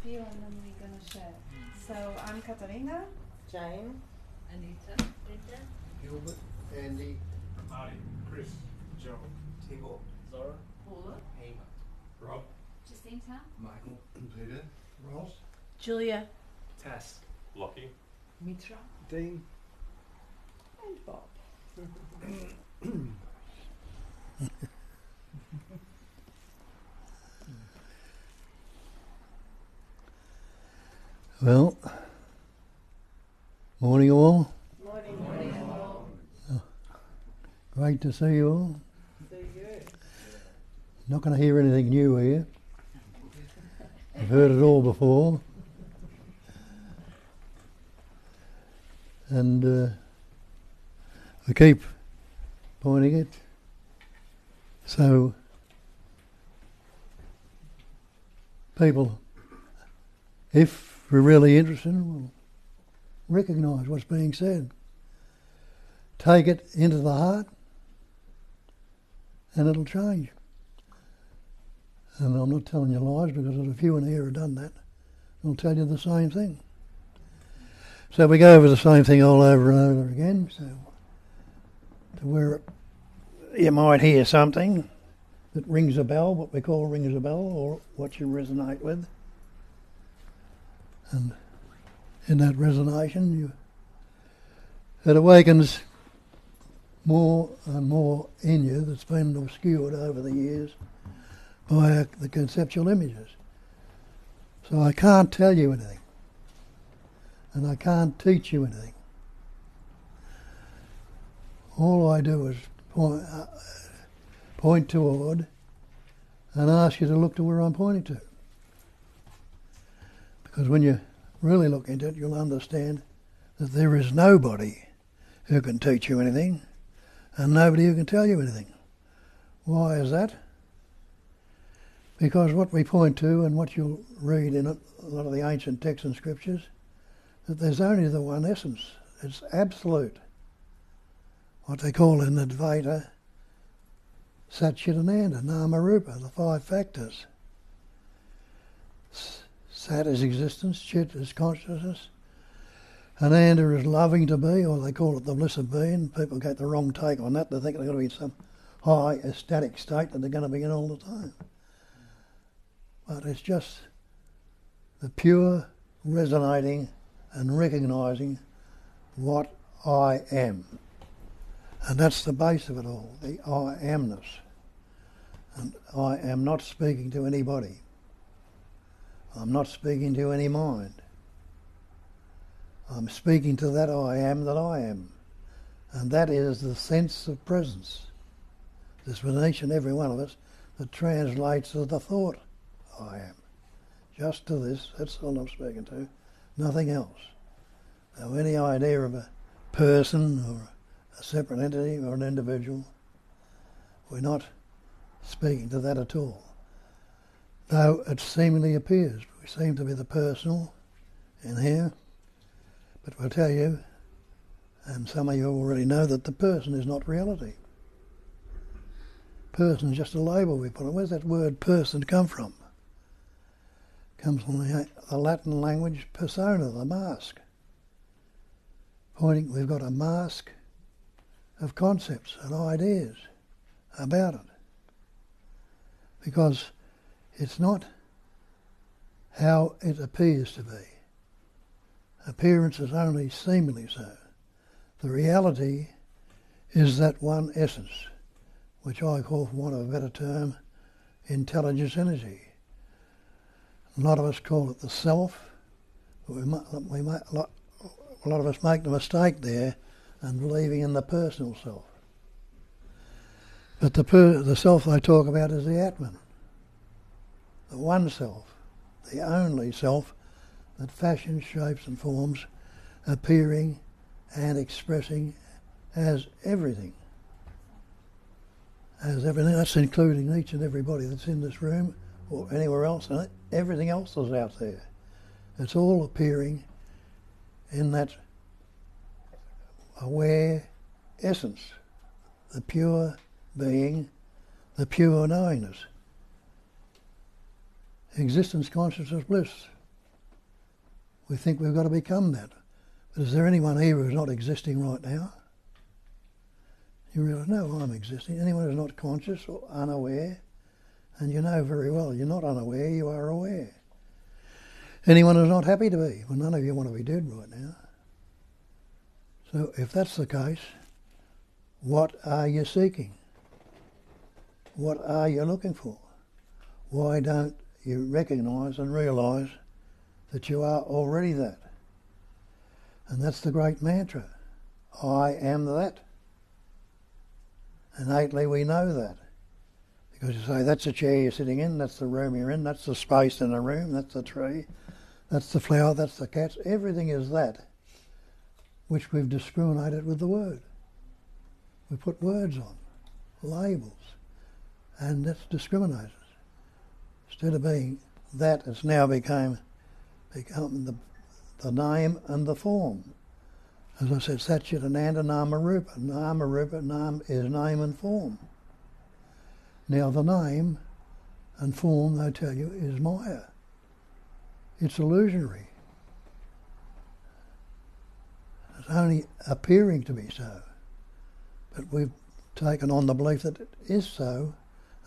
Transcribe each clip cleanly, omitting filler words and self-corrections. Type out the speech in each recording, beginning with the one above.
few and then we're going to share. So I'm Katarina. Jane. Anita. Rita. Gilbert. Andy. Marty. Chris. Joe. Tibor. Zora. Paula. Hema. Rob. Jacinta. Michael. Peter. Ross. Julia. Tass. Lockie. Mitra. Dean. And Bob. Well, morning all. Morning. Great to see you all. See you. Not going to hear anything new here. I've heard it all before. And we keep pointing it. So people, if we're really interested, will recognise what's being said. Take it into the heart and it'll change. And I'm not telling you lies because there's a few in here who have done that. I'll tell you the same thing. So we go over the same thing all over and over again. So to where you might hear something that rings a bell, what we call rings a bell, or what you resonate with. And in that resonation, it awakens more and more in you that's been obscured over the years by the conceptual images. So I can't tell you anything, and I can't teach you anything. All I do is point toward and ask you to look to where I'm pointing to. Because when you really look into it, you'll understand that there is nobody who can teach you anything and nobody who can tell you anything. Why is that? Because what we point to and what you'll read in a lot of the ancient texts and scriptures, that there's only the one essence. It's absolute. What they call in Advaita, Satchitananda, Nama Rupa, the five factors. Sat is existence, Chit is consciousness, Ananda is loving to be, or they call it the bliss of being. People get the wrong take on that. They think they're going to be in some high ecstatic state that they're going to be in all the time. But it's just the pure resonating and recognising what I am. And that's the base of it all, the I amness. And I am not speaking to anybody. I'm not speaking to any mind. I'm speaking to that I am that I am. And that is the sense of presence. There's within each and every one of us that translates to the thought I am. Just to this, that's all I'm speaking to, nothing else. Now any idea of a person or a separate entity or an individual, we're not speaking to that at all. Though it seemingly appears, we seem to be the personal in here, but we'll tell you, and some of you already know, that the person is not reality. Person is just a label we put on. Where's that word person come from? Comes from the Latin language persona, the mask. Pointing, we've got a mask of concepts and ideas about it. Because it's not how it appears to be. Appearance is only seemingly so. The reality is that one essence, which I call, for want of a better term, intelligence energy. A lot of us call it the self, but a lot of us make the mistake there and believing in the personal self. But the self they talk about is the Atman, the one self, the only self that fashions, shapes and forms, appearing and expressing as everything. As everything, that's including each and everybody that's in this room or anywhere else, and everything else is out there. It's all appearing in that aware essence, the pure being, the pure knowingness. Existence, consciousness, bliss. We think we've got to become that. But is there anyone here who's not existing right now? You realise, no, I'm existing. Anyone who's not conscious or unaware, and you know very well you're not unaware, you are aware. Anyone who's not happy to be, well, none of you want to be dead right now. So if that's the case, what are you seeking? What are you looking for? Why don't you recognise and realise that you are already that? And that's the great mantra. I am that. Innately we know that. Because you say, that's the chair you're sitting in, that's the room you're in, that's the space in the room, that's the tree, that's the flower, that's the cats. Everything is that, which we've discriminated with the word. We put words on, labels, and that's discriminated. Instead of being that, it's now become the name and the form. As I said, Satchitananda Nama Rupa. Nama Rupa, Nam is name and form. Now the name and form, they tell you, is Maya. It's illusionary. It's only appearing to be so. But we've taken on the belief that it is so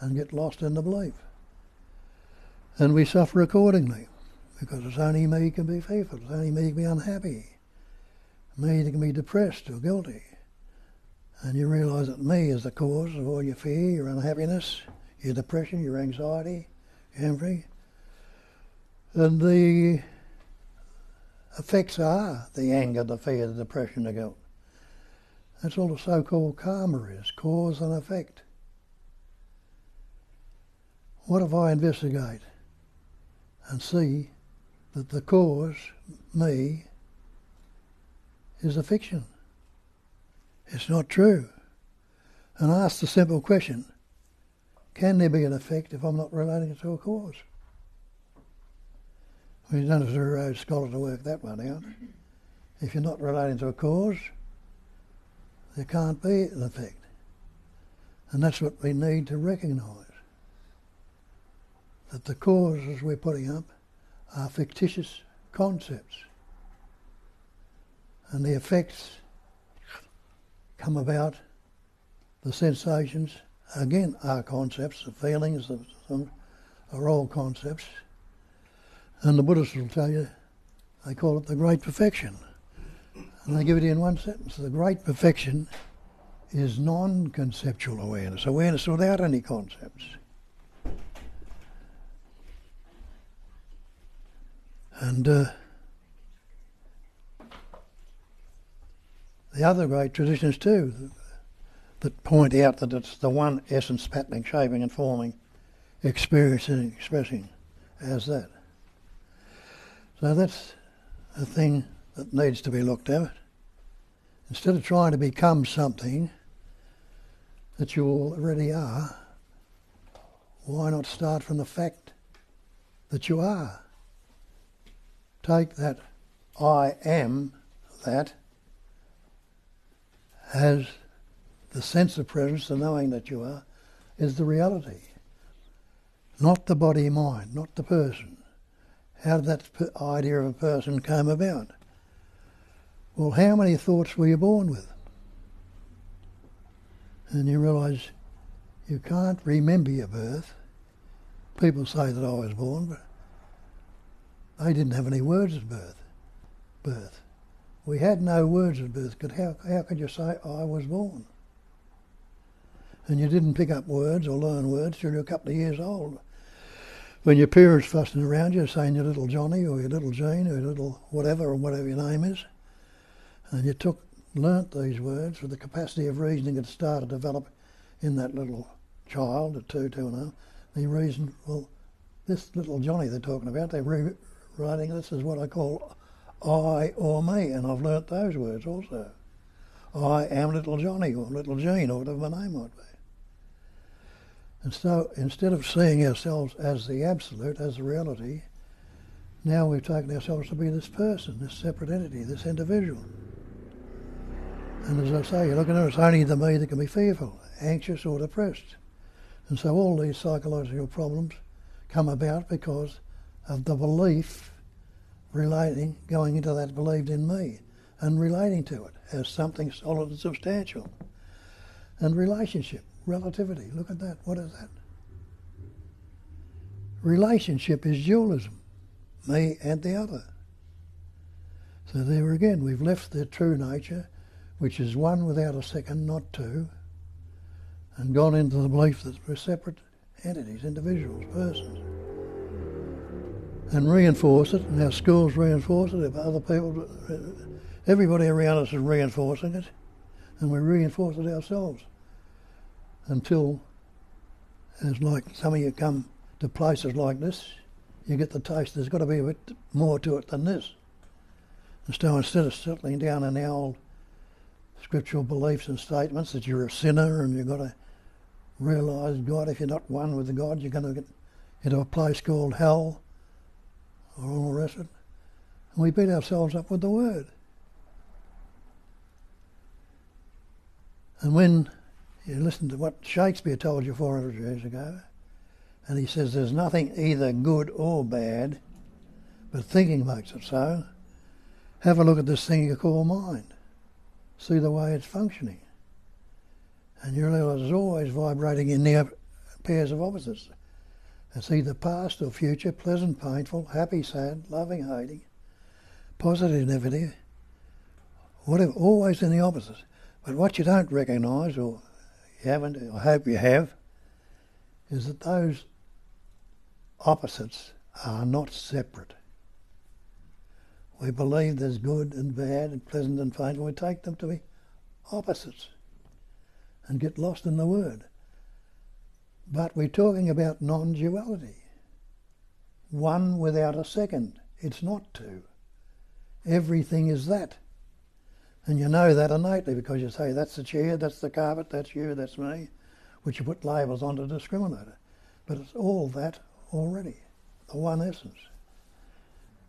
and get lost in the belief. And we suffer accordingly, because it's only me can be fearful, it's only me can be unhappy, me that can be depressed or guilty. And you realise that me is the cause of all your fear, your unhappiness, your depression, your anxiety, your envy. And the effects are the anger, the fear, the depression, the guilt. That's all the so-called karma is, cause and effect. What if I investigate and see that the cause, me, is a fiction? It's not true. And ask the simple question, can there be an effect if I'm not relating it to a cause? Well, you don't have to be a Rhodes Scholar to work that one out. If you're not relating to a cause, there can't be an effect. And that's what we need to recognise. That the causes we're putting up are fictitious concepts. And the effects come about, the sensations, again, are concepts, the feelings are all concepts. And the Buddhists will tell you, they call it the great perfection. And they give it in one sentence. The great perfection is non-conceptual awareness, awareness without any concepts. And the other great traditions too, that point out that it's the one essence patterning, shaping and forming, experiencing, expressing as that. So that's a thing that needs to be looked at. Instead of trying to become something that you already are, why not start from the fact that you are? Take that I am that as the sense of presence, the knowing that you are, is the reality. Not the body-mind, not the person. How did that idea of a person come about? Well, how many thoughts were you born with? And you realise you can't remember your birth. People say that I was born, but they didn't have any words of birth. We had no words of birth. How could you say I was born? And you didn't pick up words or learn words till you were a couple of years old. When your parents fussing around you saying your little Johnny or your little Jean or your little whatever or whatever your name is, and you learnt these words with the capacity of reasoning that started to develop in that little child at 2.5. They reasoned, well, this little Johnny they're talking about, they're rewriting, this is what I call I or me, and I've learnt those words also. I am little Johnny or little Jean or whatever my name might be. And so instead of seeing ourselves as the absolute, as the reality, now we've taken ourselves to be this person, this separate entity, this individual. And as I say, you look at it, it's only the me that can be fearful, anxious or depressed. And so all these psychological problems come about because of the belief going into that believed in me and relating to it as something solid and substantial. And relationship, relativity, look at that, what is that? Relationship is dualism, me and the other. So there again, we've left the true nature, which is one without a second, not two, and gone into the belief that we're separate entities, individuals, persons. And reinforce it, and our schools reinforce it, if other people, everybody around us is reinforcing it, and we reinforce it ourselves. Until, as like some of you come to places like this, you get the taste, there's got to be a bit more to it than this. And so instead of settling down in the old scriptural beliefs and statements that you're a sinner and you've got to realise God, if you're not one with God, you're going to get into a place called hell, or all the rest of it. And we beat ourselves up with the word. And when you listen to what Shakespeare told you 400 years ago, and he says there's nothing either good or bad, but thinking makes it so, have a look at this thing you call mind. See the way it's functioning. And you realise it's always vibrating in near pairs of opposites. It's either past or future, pleasant, painful, happy, sad, loving, hating, positive, negative, whatever, always in the opposites. But what you don't recognise, or you haven't, or hope you have, is that those opposites are not separate. We believe there's good and bad and pleasant and painful. We take them to be opposites and get lost in the word. But we're talking about non-duality. One without a second. It's not two. Everything is that. And you know that innately because you say, that's the chair, that's the carpet, that's you, that's me, which you put labels on to discriminate it. But it's all that already, the one essence.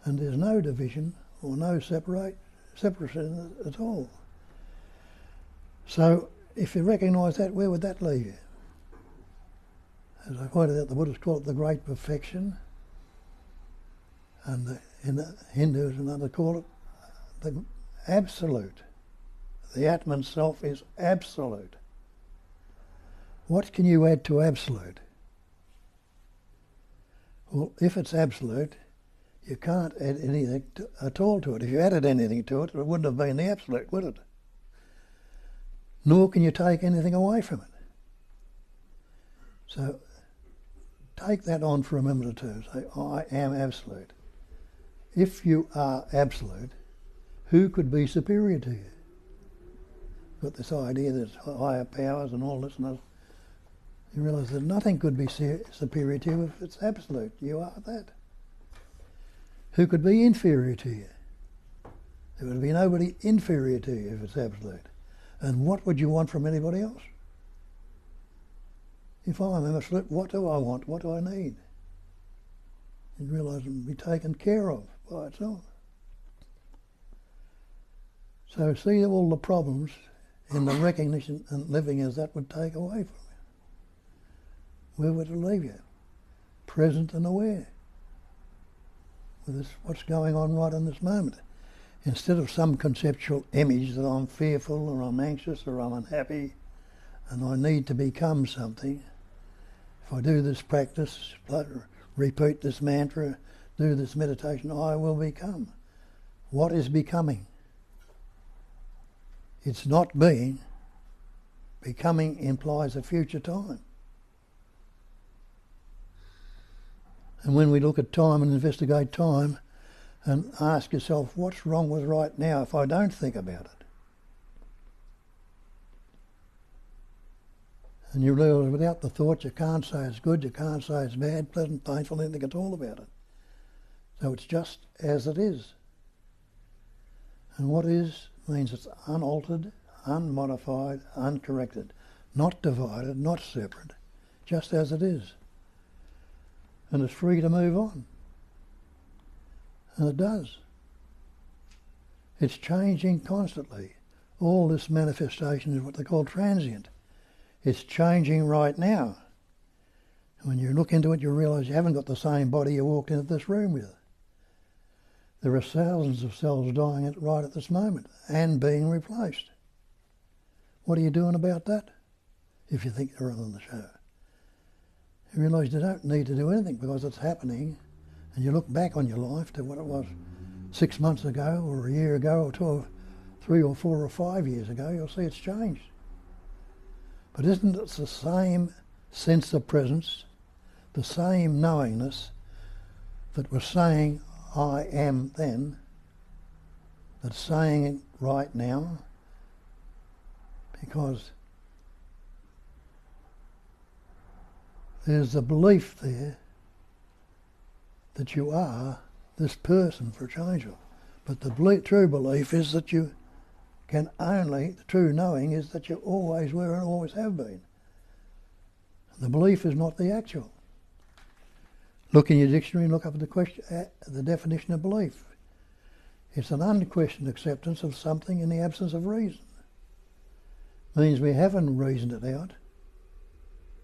And there's no division or no separation at all. So if you recognise that, where would that leave you? As I pointed out, the Buddhists call it the great perfection, and in the Hindus and others call it the absolute. The Atman self is absolute. What can you add to absolute? Well, if it's absolute, you can't add anything at all to it. If you added anything to it, it wouldn't have been the absolute, would it? Nor can you take anything away from it. So take that on for a minute or two. Say, I am absolute. If you are absolute, who could be superior to you? Got this idea there's higher powers and all this and that. You realise that nothing could be superior to you if it's absolute. You are that. Who could be inferior to you? There would be nobody inferior to you if it's absolute. And what would you want from anybody else? If I'm absolute, what do I want? What do I need? You realise it will be taken care of by itself. So see all the problems in the recognition and living as that would take away from you. Where would it leave you? Present and aware with this, what's going on right in this moment. Instead of some conceptual image that I'm fearful or I'm anxious or I'm unhappy and I need to become something, if I do this practice, repeat this mantra, do this meditation, I will become. What is becoming? It's not being. Becoming implies a future time. And when we look at time and investigate time and ask yourself, what's wrong with right now if I don't think about it? And you realise without the thought you can't say it's good, you can't say it's bad, pleasant, painful, anything at all about it. So it's just as it is. And what is means it's unaltered, unmodified, uncorrected, not divided, not separate, just as it is. And it's free to move on. And it does. It's changing constantly. All this manifestation is what they call transient. It's changing right now. And when you look into it, you realise you haven't got the same body you walked into this room with. There are thousands of cells dying right at this moment and being replaced. What are you doing about that? If you think you're on the show. You realise you don't need to do anything because it's happening, and you look back on your life to what it was 6 months ago or a year ago or 12, 3 or 4 or 5 years ago, you'll see it's changed. But isn't it the same sense of presence, the same knowingness that was saying I am then, that's saying it right now? Because there's the belief there that you are this person for a change of. But the true belief is that you can only, the true knowing is that you always were and always have been. The belief is not the actual. Look in your dictionary and look up the definition of belief. It's an unquestioned acceptance of something in the absence of reason. Means we haven't reasoned it out.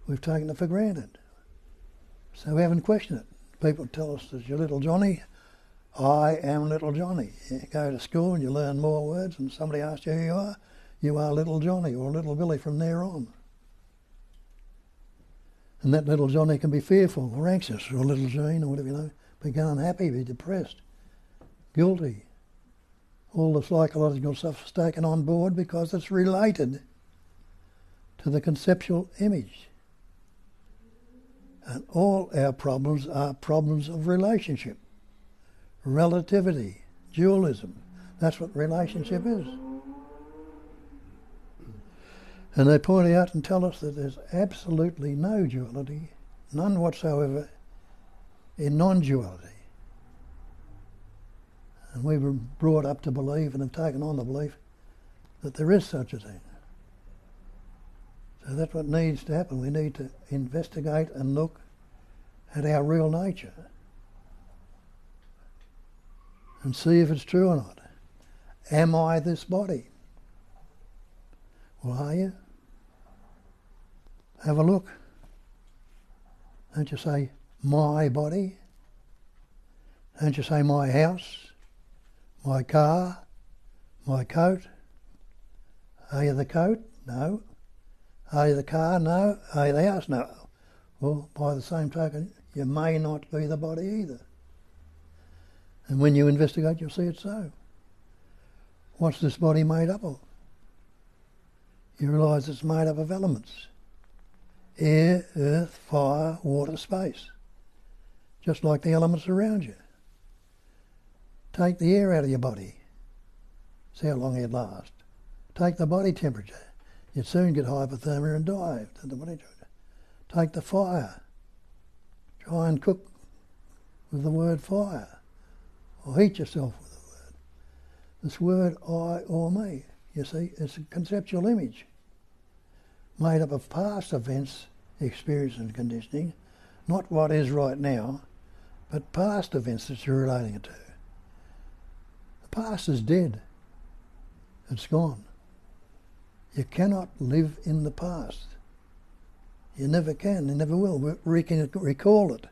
We've taken it for granted. So we haven't questioned it. People tell us that you're little Johnny. I am little Johnny. You go to school and you learn more words and somebody asks you who you are little Johnny or little Billy from there on. And that little Johnny can be fearful or anxious, or little Jean or whatever, you know, be unhappy, be depressed, guilty. All the psychological stuff's taken on board because it's related to the conceptual image. And all our problems are problems of relationship, relativity, dualism. That's what relationship is. And they point out and tell us that there's absolutely no duality, none whatsoever, in non-duality. And we were brought up to believe and have taken on the belief that there is such a thing. So that's what needs to happen. We need to investigate and look at our real nature and see if it's true or not. Am I this body? Well, are you? Have a look. Don't you say, my body? Don't you say, my house, my car, my coat? Are you the coat? No. Are you the car? No. Are you the house? No. Well, by the same token, you may not be the body either. And when you investigate, you'll see it's so. What's this body made up of? You realise it's made up of elements. Air, earth, fire, water, space. Just like the elements around you. Take the air out of your body. See how long it'd last. Take the body temperature. You'd soon get hypothermia and die at the body temperature. Take the fire. Try and cook with the word fire. Or heat yourself with the word. This word I or me, you see, it's a conceptual image made up of past events, experience and conditioning, not what is right now, but past events that you're relating it to. The past is dead. It's gone. You cannot live in the past. You never can, you never will. We can recall it.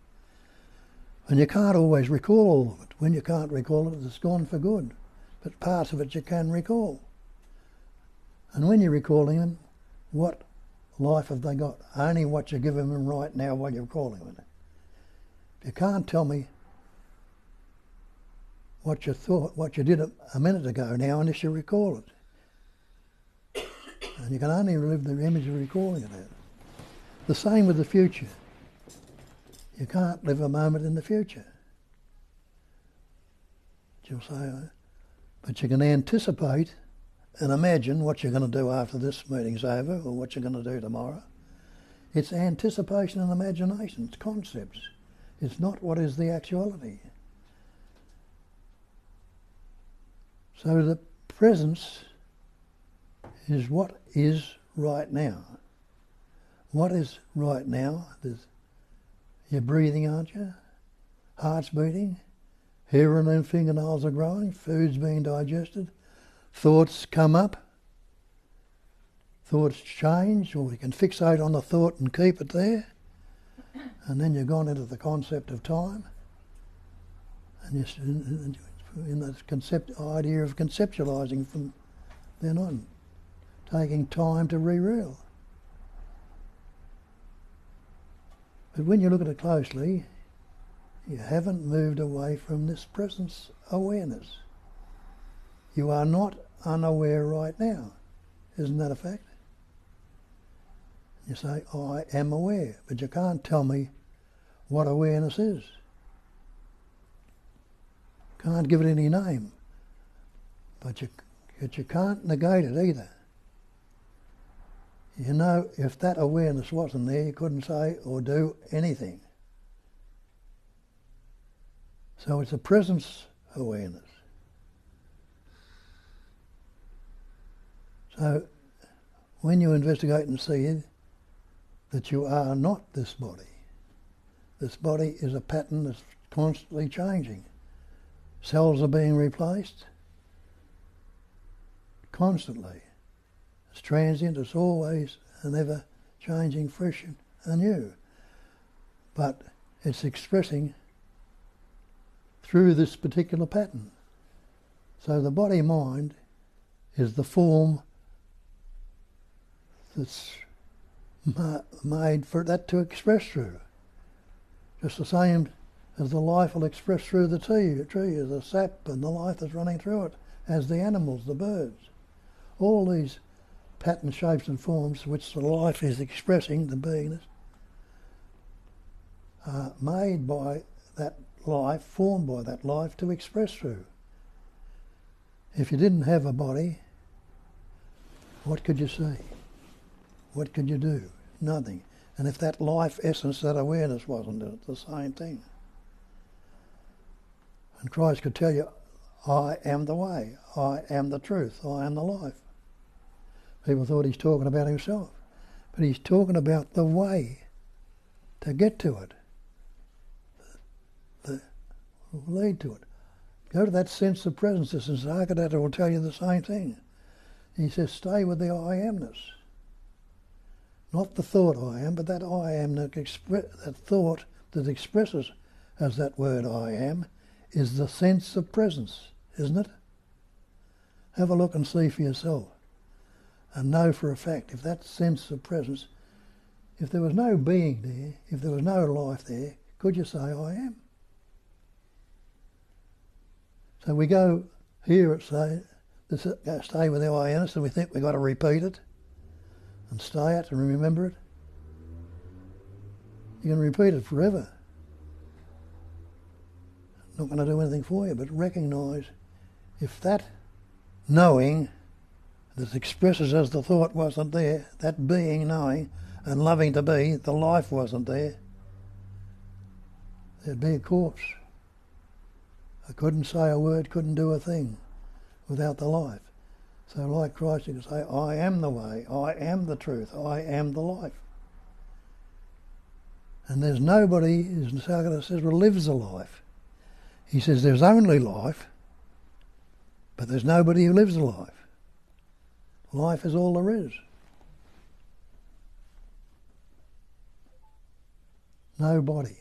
And you can't always recall all of it. When you can't recall it, it's gone for good. But parts of it you can recall. And when you're recalling them, what life have they got? Only what you're giving them right now while you're recalling them. If you can't tell me what you thought, what you did a minute ago now, unless you recall it. And you can only relive the image of recalling it out. The same with the future. You can't live a moment in the future. You'll say, but you can anticipate and imagine what you're going to do after this meeting's over or what you're going to do tomorrow. It's anticipation and imagination. It's concepts. It's not what is the actuality. So the presence is what is right now. What is right now? You're breathing, aren't you? Heart's beating. Hair and fingernails are growing. Food's being digested. Thoughts come up. Thoughts change, or you can fixate on the thought and keep it there. And then you've gone into the concept of time. And in that idea of conceptualising from then on, taking time to re-real. But when you look at it closely, you haven't moved away from this presence awareness. You are not unaware right now. Isn't that a fact? You say, I am aware, but you can't tell me what awareness is. Can't give it any name, but you can't negate it either. You know, if that awareness wasn't there, you couldn't say or do anything. So it's a presence awareness. So when you investigate and see that you are not this body is a pattern that's constantly changing. Cells are being replaced constantly. It's transient, it's always an ever-changing, fresh and new. But it's expressing through this particular pattern. So the body-mind is the form that's made for that to express through. Just the same as the life will express through the tree as the sap and the life that's running through it, as the animals, the birds. All these pattern shapes and forms which the life is expressing, the beingness, are made by that life, formed by that life to express through. If you didn't have a body, what could you see? What could you do? Nothing. And if that life essence, that awareness wasn't the same thing. And Christ could tell you, I am the way, I am the truth, I am the life. People thought he's talking about himself, but he's talking about the way to get to it, the lead to it. Go to that sense of presence. Nisargadatta will tell you the same thing. He says, stay with the I amness. Not the thought I am, but that I am, that thought that expresses as that word I am, is the sense of presence, isn't it? Have a look and see for yourself. And know for a fact, if that sense of presence, if there was no being there, if there was no life there, could you say I am? So we go here and say, stay with the I am, and we think we've got to repeat it and stay it and remember it. You can repeat it forever. Not going to do anything for you, but recognise if that knowing that expresses as the thought wasn't there, that being knowing and loving to be, the life wasn't there, there'd be a corpse. I couldn't say a word, couldn't do a thing without the life. So like Christ, you can say, I am the way, I am the truth, I am the life. And there's nobody, as Nisargadatta says, who lives a life. He says there's only life, but there's nobody who lives a life. Life is all there is. No body.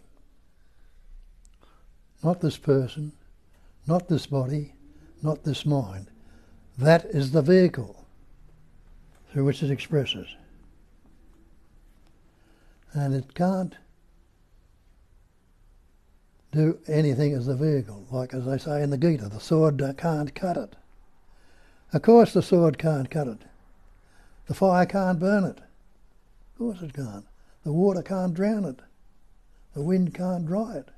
Not this person, not this body, not this mind. That is the vehicle through which it expresses. And it can't do anything as the vehicle. Like as they say in the Gita, the sword can't cut it. Of course the sword can't cut it. The fire can't burn it. Of course it can't. The water can't drown it. The wind can't dry it.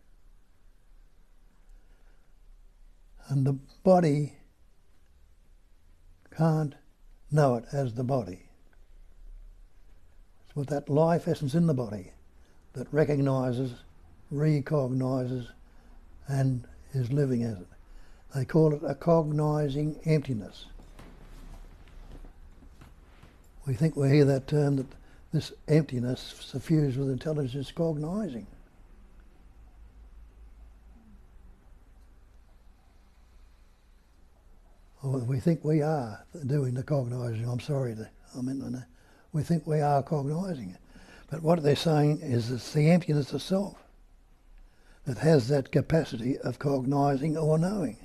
And the body can't know it as the body. It's with that life essence in the body that recognises, recognises, and is living as it. They call it a cognising emptiness. We think we hear that term, that this emptiness suffused with intelligence is cognising. Or we think we are doing the cognising. We think we are cognising it. But what they're saying is it's the emptiness itself that has that capacity of cognising or knowing.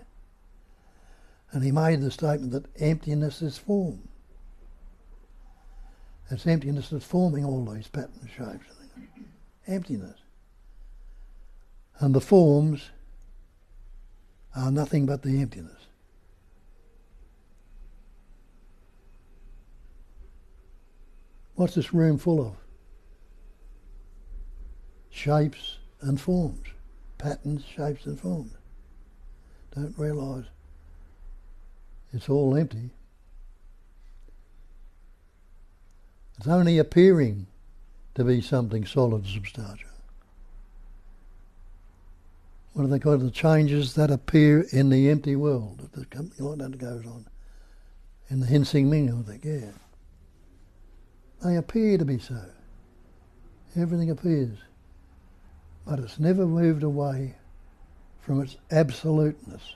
And he made the statement that emptiness is form. It's emptiness that's forming all these patterns, shapes, and things. Emptiness. And the forms are nothing but the emptiness. What's this room full of? Shapes and forms. Patterns, shapes and forms. Don't realise it's all empty. It's only appearing to be something solid, substantial. What do they call it? The changes that appear in the empty world. If there's something like that goes on. In the Hinsing Ming, I think, yeah. They appear to be so. Everything appears. But it's never moved away from its absoluteness.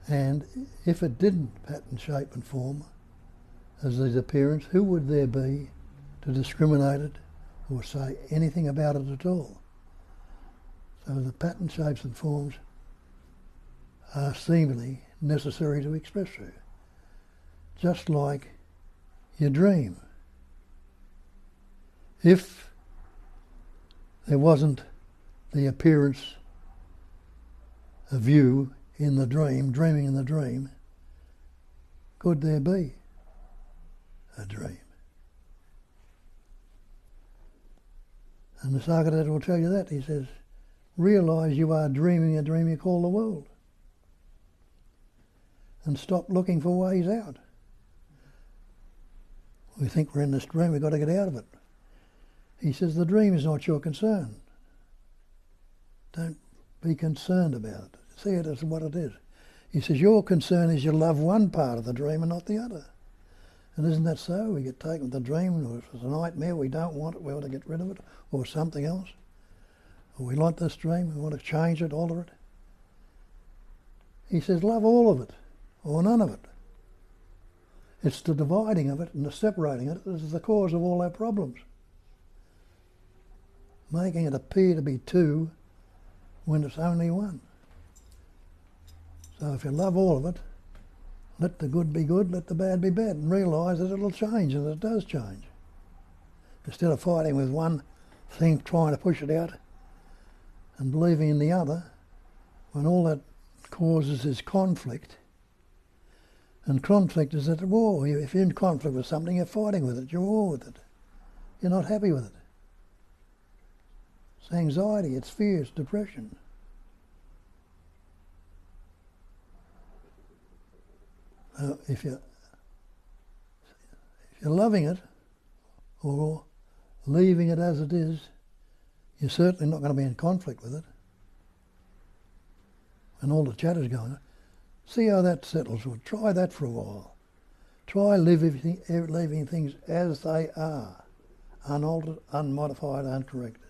And if it didn't pattern, shape and form as these appearance, who would there be to discriminate it or say anything about it at all? So the pattern, shapes and forms are seemingly necessary to express through. Just like your dream. If there wasn't the appearance of you in the dream, dreaming in the dream, could there be a dream? And the Nisargadatta will tell you that. He says, realise you are dreaming a dream you call the world. And stop looking for ways out. We think we're in this dream, we've got to get out of it. He says the dream is not your concern. Don't be concerned about it. See it as what it is. He says your concern is you love one part of the dream and not the other. And isn't that so? We get taken with the dream, or if it's a nightmare, we don't want it, we want to get rid of it, or something else. Or we like this dream, we want to change it, alter it. He says love all of it, or none of it. It's the dividing of it and the separating it that is the cause of all our problems. Making it appear to be two when it's only one. So if you love all of it, let the good be good, let the bad be bad, and realise that it'll change, and it does change. Instead of fighting with one thing, trying to push it out, and believing in the other, when all that causes is conflict. And conflict is at war. If you're in conflict with something, you're fighting with it, you're at war with it. You're not happy with it. It's anxiety, it's fear, it's depression. If you're loving it, or leaving it as it is, you're certainly not going to be in conflict with it. And all the chatter's going on. See how that settles. Well, try that for a while. Try leaving things as they are, unaltered, unmodified, uncorrected.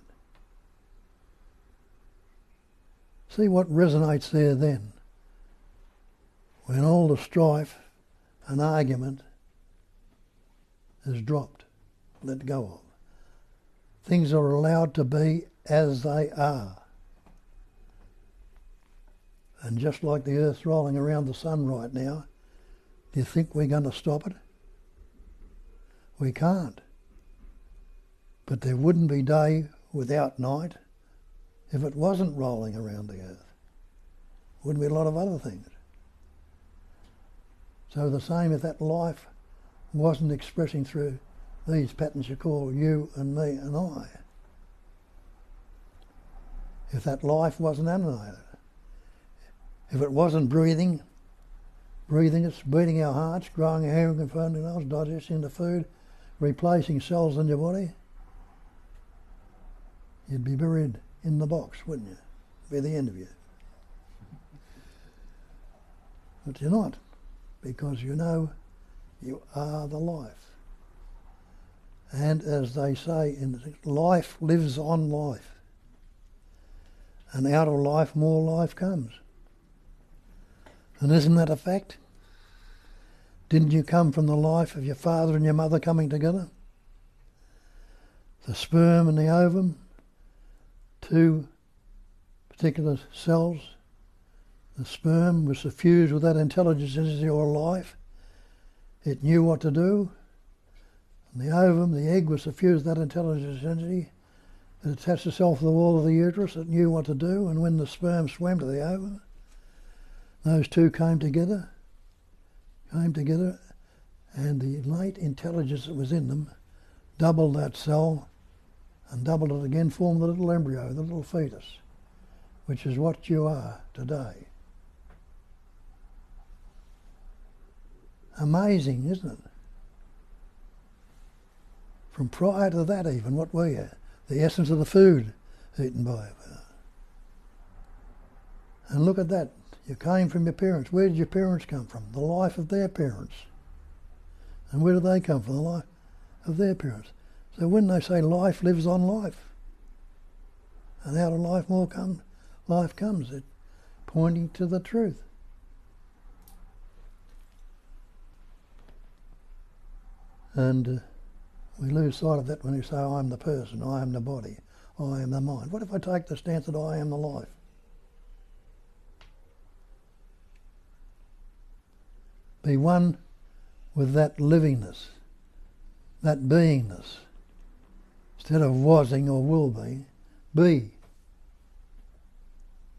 See what resonates there then, when all the strife and argument is dropped, let go of. Things are allowed to be as they are. And just like the Earth's rolling around the sun right now, do you think we're going to stop it? We can't. But there wouldn't be day without night if it wasn't rolling around the Earth. Wouldn't be a lot of other things. So the same if that life wasn't expressing through these patterns you call you and me and I. If that life wasn't animated. If it wasn't breathing it's beating our hearts, growing our hair and confounding us, digesting the food, replacing cells in your body, you'd be buried in the box, wouldn't you? It'd be the end of you. But you're not, because you know you are the life. And as they say, life lives on life. And out of life, more life comes. And isn't that a fact? Didn't you come from the life of your father and your mother coming together? The sperm and the ovum, two particular cells The sperm was suffused with that intelligence into your life. It knew what to do. And the ovum, the egg, was suffused with that intelligence energy. It attached itself to the wall of the uterus. It knew what to do. And when the sperm swam to the ovum, those two came together, and the late intelligence that was in them doubled that cell and doubled it again, formed the little embryo, the little fetus, which is what you are today. Amazing, isn't it? From prior to that even, what were you? The essence of the food eaten by you. And look at that. You came from your parents. Where did your parents come from? The life of their parents. And where do they come from? The life of their parents. So when they say life lives on life, and out of life life comes, it's pointing to the truth. And we lose sight of that when we say, I am the person, I am the body, I am the mind. What if I take the stance that I am the life? Be one with that livingness, that beingness. Instead of wasing or will be.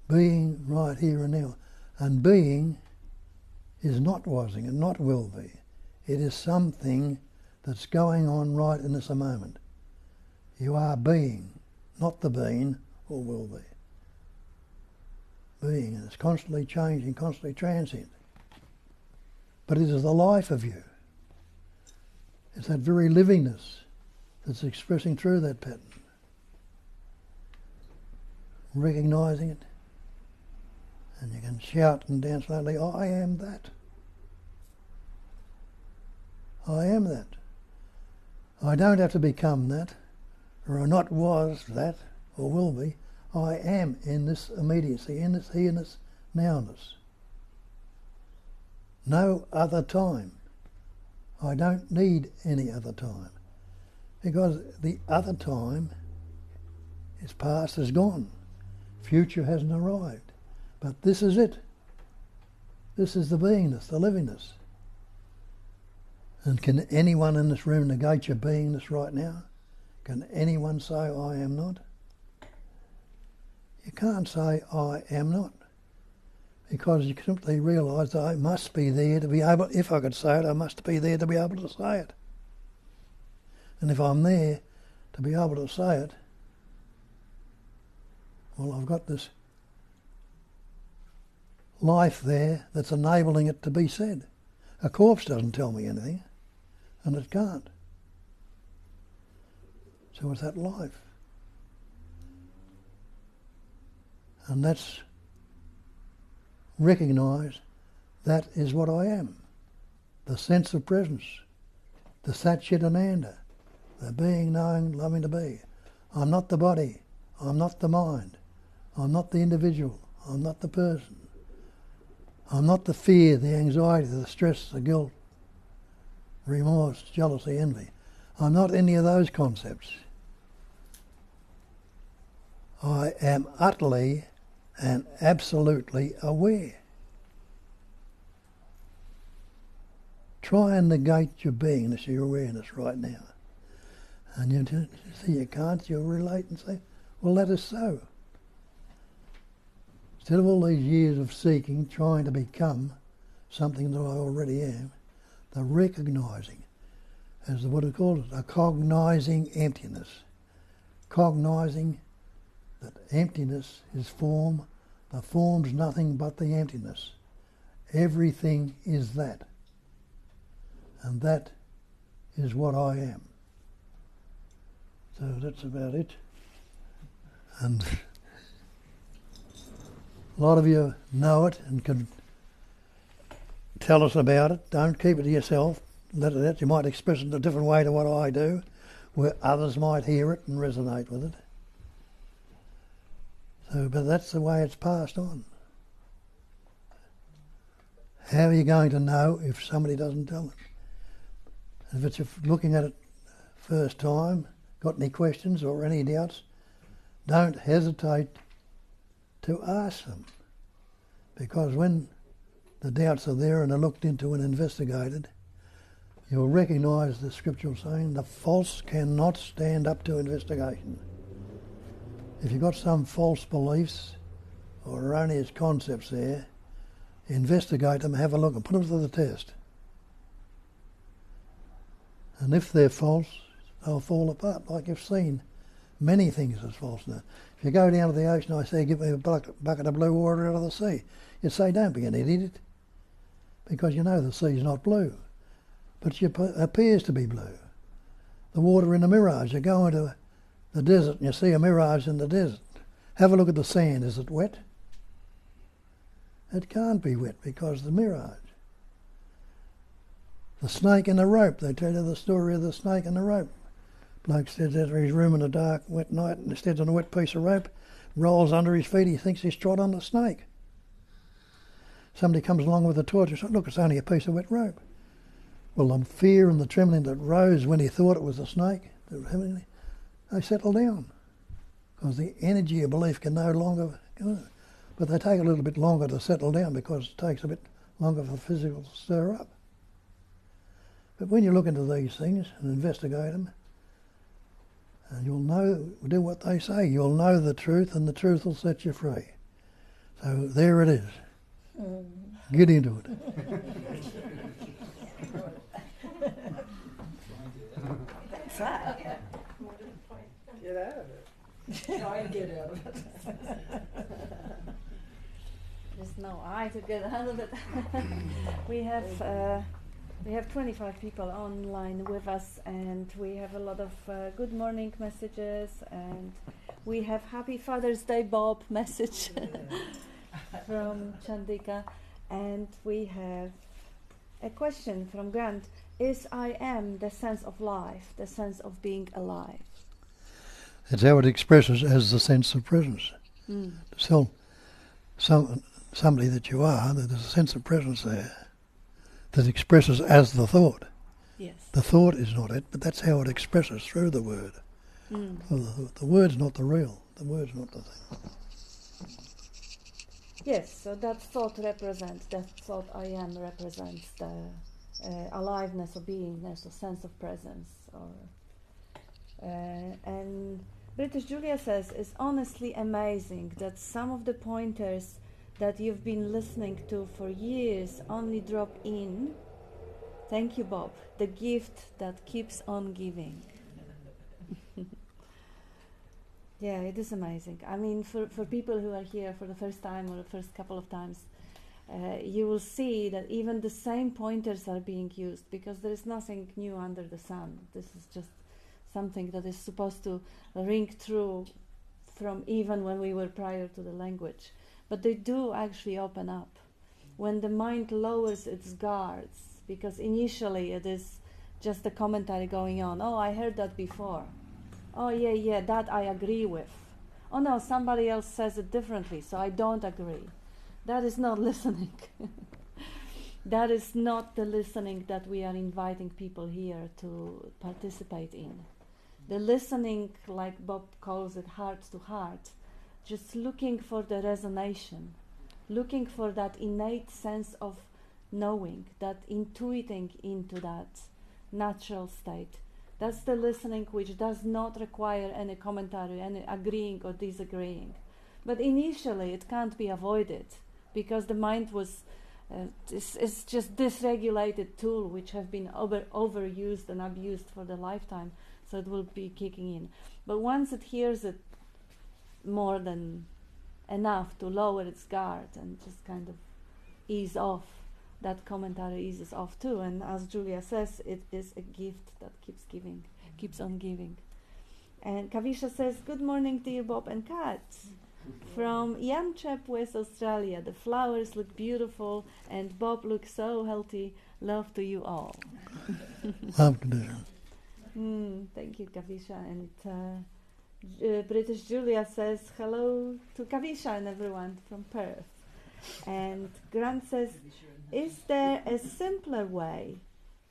Being right here and now. And being is not wasing and not will be. It is something that's going on right in this moment. You are being, not the being or will be. Being, and it's constantly changing, constantly transient. But it is the life of you. It's that very livingness that's expressing through that pattern. Recognising it. And you can shout and dance loudly, I am that. I am that. I don't have to become that, or I not was that, or will be. I am in this immediacy, in this here-ness, nowness. No other time. I don't need any other time. Because the other time is past, is gone. Future hasn't arrived. But this is it. This is the beingness, the livingness. And can anyone in this room negate your beingness right now? Can anyone say, I am not? You can't say, I am not. Because you simply realise that I must be there to be able, if I could say it, I must be there to be able to say it. And if I'm there to be able to say it, well, I've got this life there that's enabling it to be said. A corpse doesn't tell me anything, and it can't. So it's that life. And that's recognise that is what I am. The sense of presence, the Satchitananda, the being, knowing, loving to be. I'm not the body, I'm not the mind, I'm not the individual, I'm not the person. I'm not the fear, the anxiety, the stress, the guilt, remorse, jealousy, envy. I'm not any of those concepts. I am utterly and absolutely aware. Try and negate your beingness, your awareness right now. And you see you can't, you'll relate and say, well, that is so. Instead of all these years of seeking, trying to become something that I already am, the recognising, as the Buddha called it, a cognising emptiness. Cognising that emptiness is form, the form's nothing but the emptiness. Everything is that. And that is what I am. So that's about it. And a lot of you know it and can tell us about it. Don't keep it to yourself. Let it out. You might express it in a different way to what I do, where others might hear it and resonate with it. So, but that's the way it's passed on. How are you going to know if somebody doesn't tell it? If it's looking at it first time, got any questions or any doubts, don't hesitate to ask them. Because when the doubts are there and are looked into and investigated, you'll recognise the scriptural saying, the false cannot stand up to investigation. If you've got some false beliefs or erroneous concepts there, investigate them, have a look and put them to the test. And if they're false, they'll fall apart, like you've seen many things as false now. If you go down to the ocean, I say, give me a bucket of blue water out of the sea. You'd say, don't be an idiot, because you know the sea's not blue, but it appears to be blue. The water in a mirage, you go into the desert and you see a mirage in the desert. Have a look at the sand, is it wet? It can't be wet because of the mirage. The snake and the rope, they tell you the story of the snake and the rope. Bloke sits out of his room in a dark, wet night and stands on a wet piece of rope, rolls under his feet, he thinks he's trod on the snake. Somebody comes along with a torch and says, look, it's only a piece of wet rope. Well, the fear and the trembling that rose when he thought it was a snake, they settle down. Because the energy of belief can no longer go. But they take a little bit longer to settle down because it takes a bit longer for the physical to stir up. But when you look into these things and investigate them, and you'll know, do what they say, you'll know the truth and the truth will set you free. So there it is. Get into it. That's that. Get out of it. Try and get out of it. There's no I to get out of it. We have 25 people online with us, and we have a lot of good morning messages, and we have Happy Father's Day Bob message from Chandika, and we have a question from Grant. Is I am the sense of life, the sense of being alive? It's how it expresses as the sense of presence. So somebody that you are, that there's a sense of presence there that expresses as the thought. Yes. The thought is not it, but that's how it expresses through the word. So the word's not the real. The word's not the thing. Yes, so that thought I am represents the aliveness or beingness or sense of presence. And British Julia says, it's honestly amazing that some of the pointers that you've been listening to for years only drop in. Thank you, Bob. The gift that keeps on giving. Yeah, it is amazing. I mean, for people who are here for the first time or the first couple of times, you will see that even the same pointers are being used, because there is nothing new under the sun. This is just something that is supposed to ring through from even when we were prior to the language. But they do actually open up when the mind lowers its guards, because initially it is just a commentary going on. Oh, I heard that before. Oh, yeah, that I agree with. Oh no, somebody else says it differently, so I don't agree. That is not listening. That is not the listening that we are inviting people here to participate in. The listening, like Bob calls it, heart to heart, just looking for the resonation, looking for that innate sense of knowing, that intuiting into that natural state. That's the listening which does not require any commentary, any agreeing or disagreeing. But initially it can't be avoided, because the mind was, it's just dysregulated tool which have been overused and abused for the lifetime, so it will be kicking in. But once it hears it more than enough to lower its guard and just kind of ease off, that commentary eases off too. And as Julia says, it is a gift that keeps on giving. And Kavisha says, good morning dear Bob and Kat. From Yamchep, West Australia. The flowers look beautiful and Bob looks so healthy. Love to you all. Love to do. Thank you, Kavisha. And British Julia says hello to Kavisha and everyone from Perth. And Grant says, is there a simpler way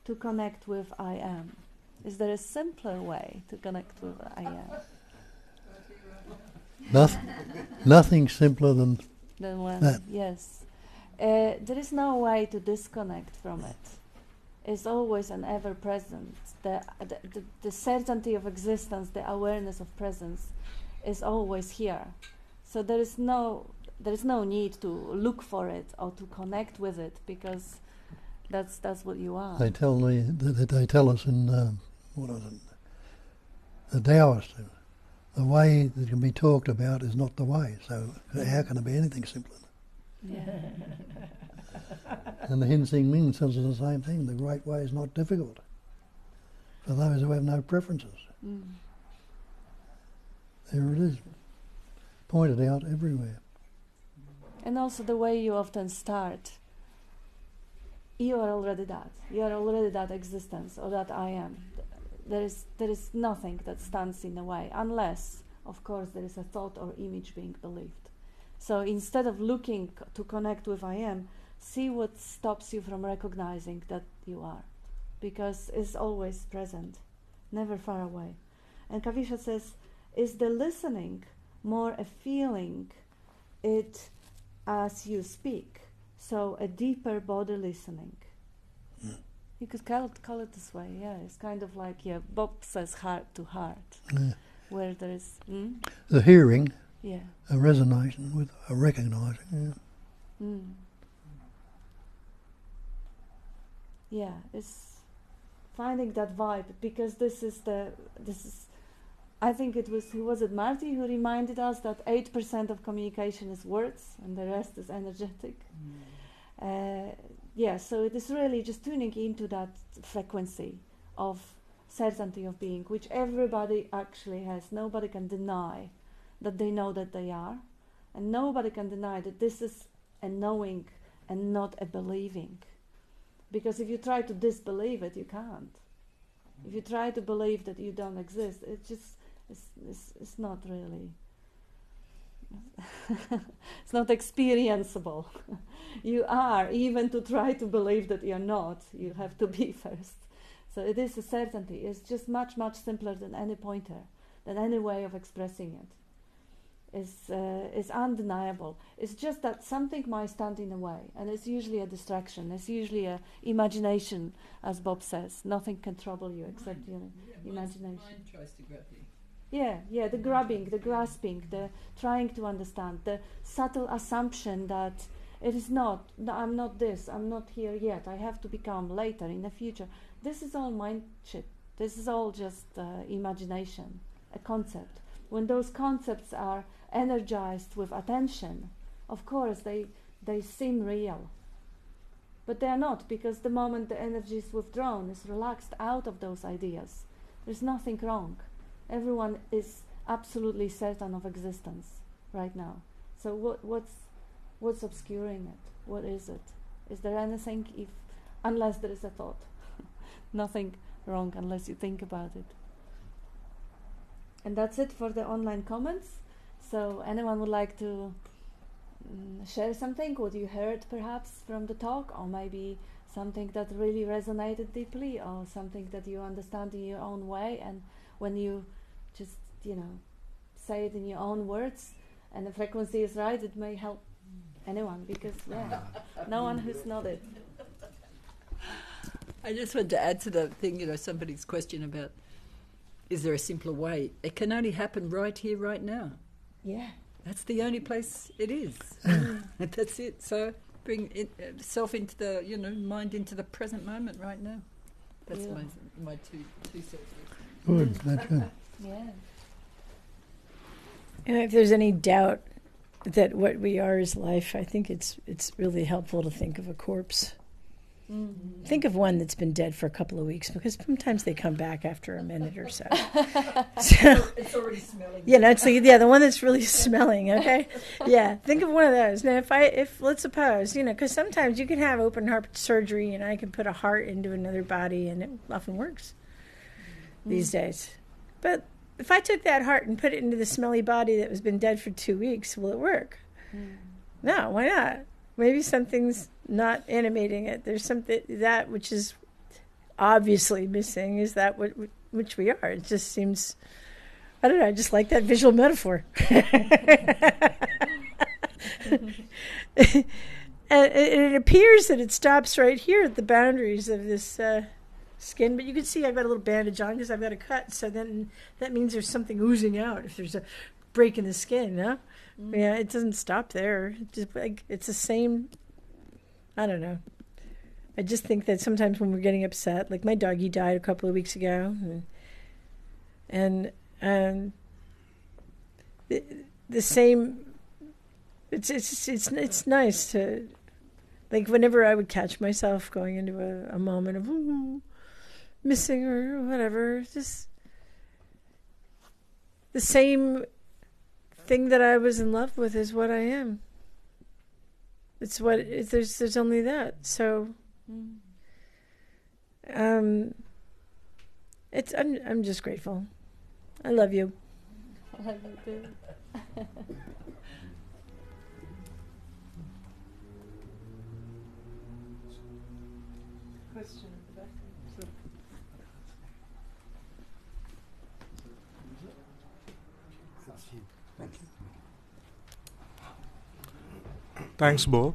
to connect with I am? Is there a simpler way to connect with I am? Nothing simpler than Then when, that. yes. there is no way to disconnect from it. It's always an ever-present. The certainty of existence, the awareness of presence, is always here. So there is no need to look for it or to connect with it, because that's what you are. They tell us in the Taoist, the way that can be talked about is not the way. So how can it be anything simpler? Yeah. And the Hinsing Ming says the same thing. The great way is not difficult for those who have no preferences. Mm. There it is, pointed out everywhere. And also the way you often start. You are already that. You are already that existence, or that I am. There is nothing that stands in the way, unless, of course, there is a thought or image being believed. So instead of looking to connect with I am, see what stops you from recognizing that you are, because it's always present, never far away. And Kavisha says, is the listening more a feeling it as you speak? So a deeper body listening. Mm. You could call it this way, yeah. It's kind of like, Bob says heart to heart, where there is... The hearing, yeah. a resonation with a recognizing. Yeah. Mm. Yeah, it's finding that vibe, because this is I think it was it Marty who reminded us that 8% of communication is words and the rest is energetic. So it is really just tuning into that frequency of certainty of being, which everybody actually has. Nobody can deny that they know that they are, and nobody can deny that this is a knowing and not a believing. Because if you try to disbelieve it, you can't. If you try to believe that you don't exist, it's not really... it's not experienceable. You are, even to try to believe that you're not, you have to be first. So it is a certainty. It's just much, much simpler than any pointer, than any way of expressing it. It's undeniable. It's just that something might stand in the way, and it's usually a distraction. It's usually a imagination, as Bob says. Nothing can trouble you except your imagination. Mind tries to grab you. Yeah, the grabbing, the grasping, the trying to understand, the subtle assumption that it is not, no, I'm not this, I'm not here yet, I have to become later, in the future. This is all mind shit. This is all just imagination, a concept. When those concepts are energized with attention, of course they seem real. But they are not, because the moment the energy is withdrawn, is relaxed out of those ideas, there's nothing wrong. Everyone is absolutely certain of existence right now. So what's obscuring it? What is it? Is there anything, unless there is a thought? Nothing wrong unless you think about it. And that's it for the online comments. So anyone would like to share something, what you heard perhaps from the talk, or maybe something that really resonated deeply, or something that you understand in your own way, and when you just, say it in your own words and the frequency is right, it may help anyone, because no one who's nodded. I just wanted to add to the thing, somebody's question about, is there a simpler way? It can only happen right here, right now. Yeah. That's the only place it is. That's it. So bring self into the, mind into the present moment right now. That's my two cents. Good, that's good. Yeah. And if there's any doubt that what we are is life, I think it's really helpful to think of a corpse. Mm-hmm. Think of one that's been dead for a couple of weeks, because sometimes they come back after a minute or so. It's already smelling. It's the one that's really smelling. Okay, think of one of those. Now, if let's suppose, because sometimes you can have open heart surgery, and I can put a heart into another body, and it often works these days. But if I took that heart and put it into the smelly body that has been dead for 2 weeks, will it work? No, why not? Maybe something's not animating it. There's something, that which is obviously missing is that which we are. It just seems, I don't know, I just like that visual metaphor. And it appears that it stops right here at the boundaries of this skin, but you can see I've got a little bandage on because I've got a cut, so then that means there's something oozing out if there's a break in the skin, no? Yeah, it doesn't stop there. It just, like, it's the same, I don't know. I just think that sometimes when we're getting upset, like my doggy died a couple of weeks ago, and the same, it's nice to, like, whenever I would catch myself going into a moment of missing or whatever, just the same thing that I was in love with is what I am. It's what there's only that. So, I'm just grateful. I love you. I love you too. Question at the back. Thanks, Bo.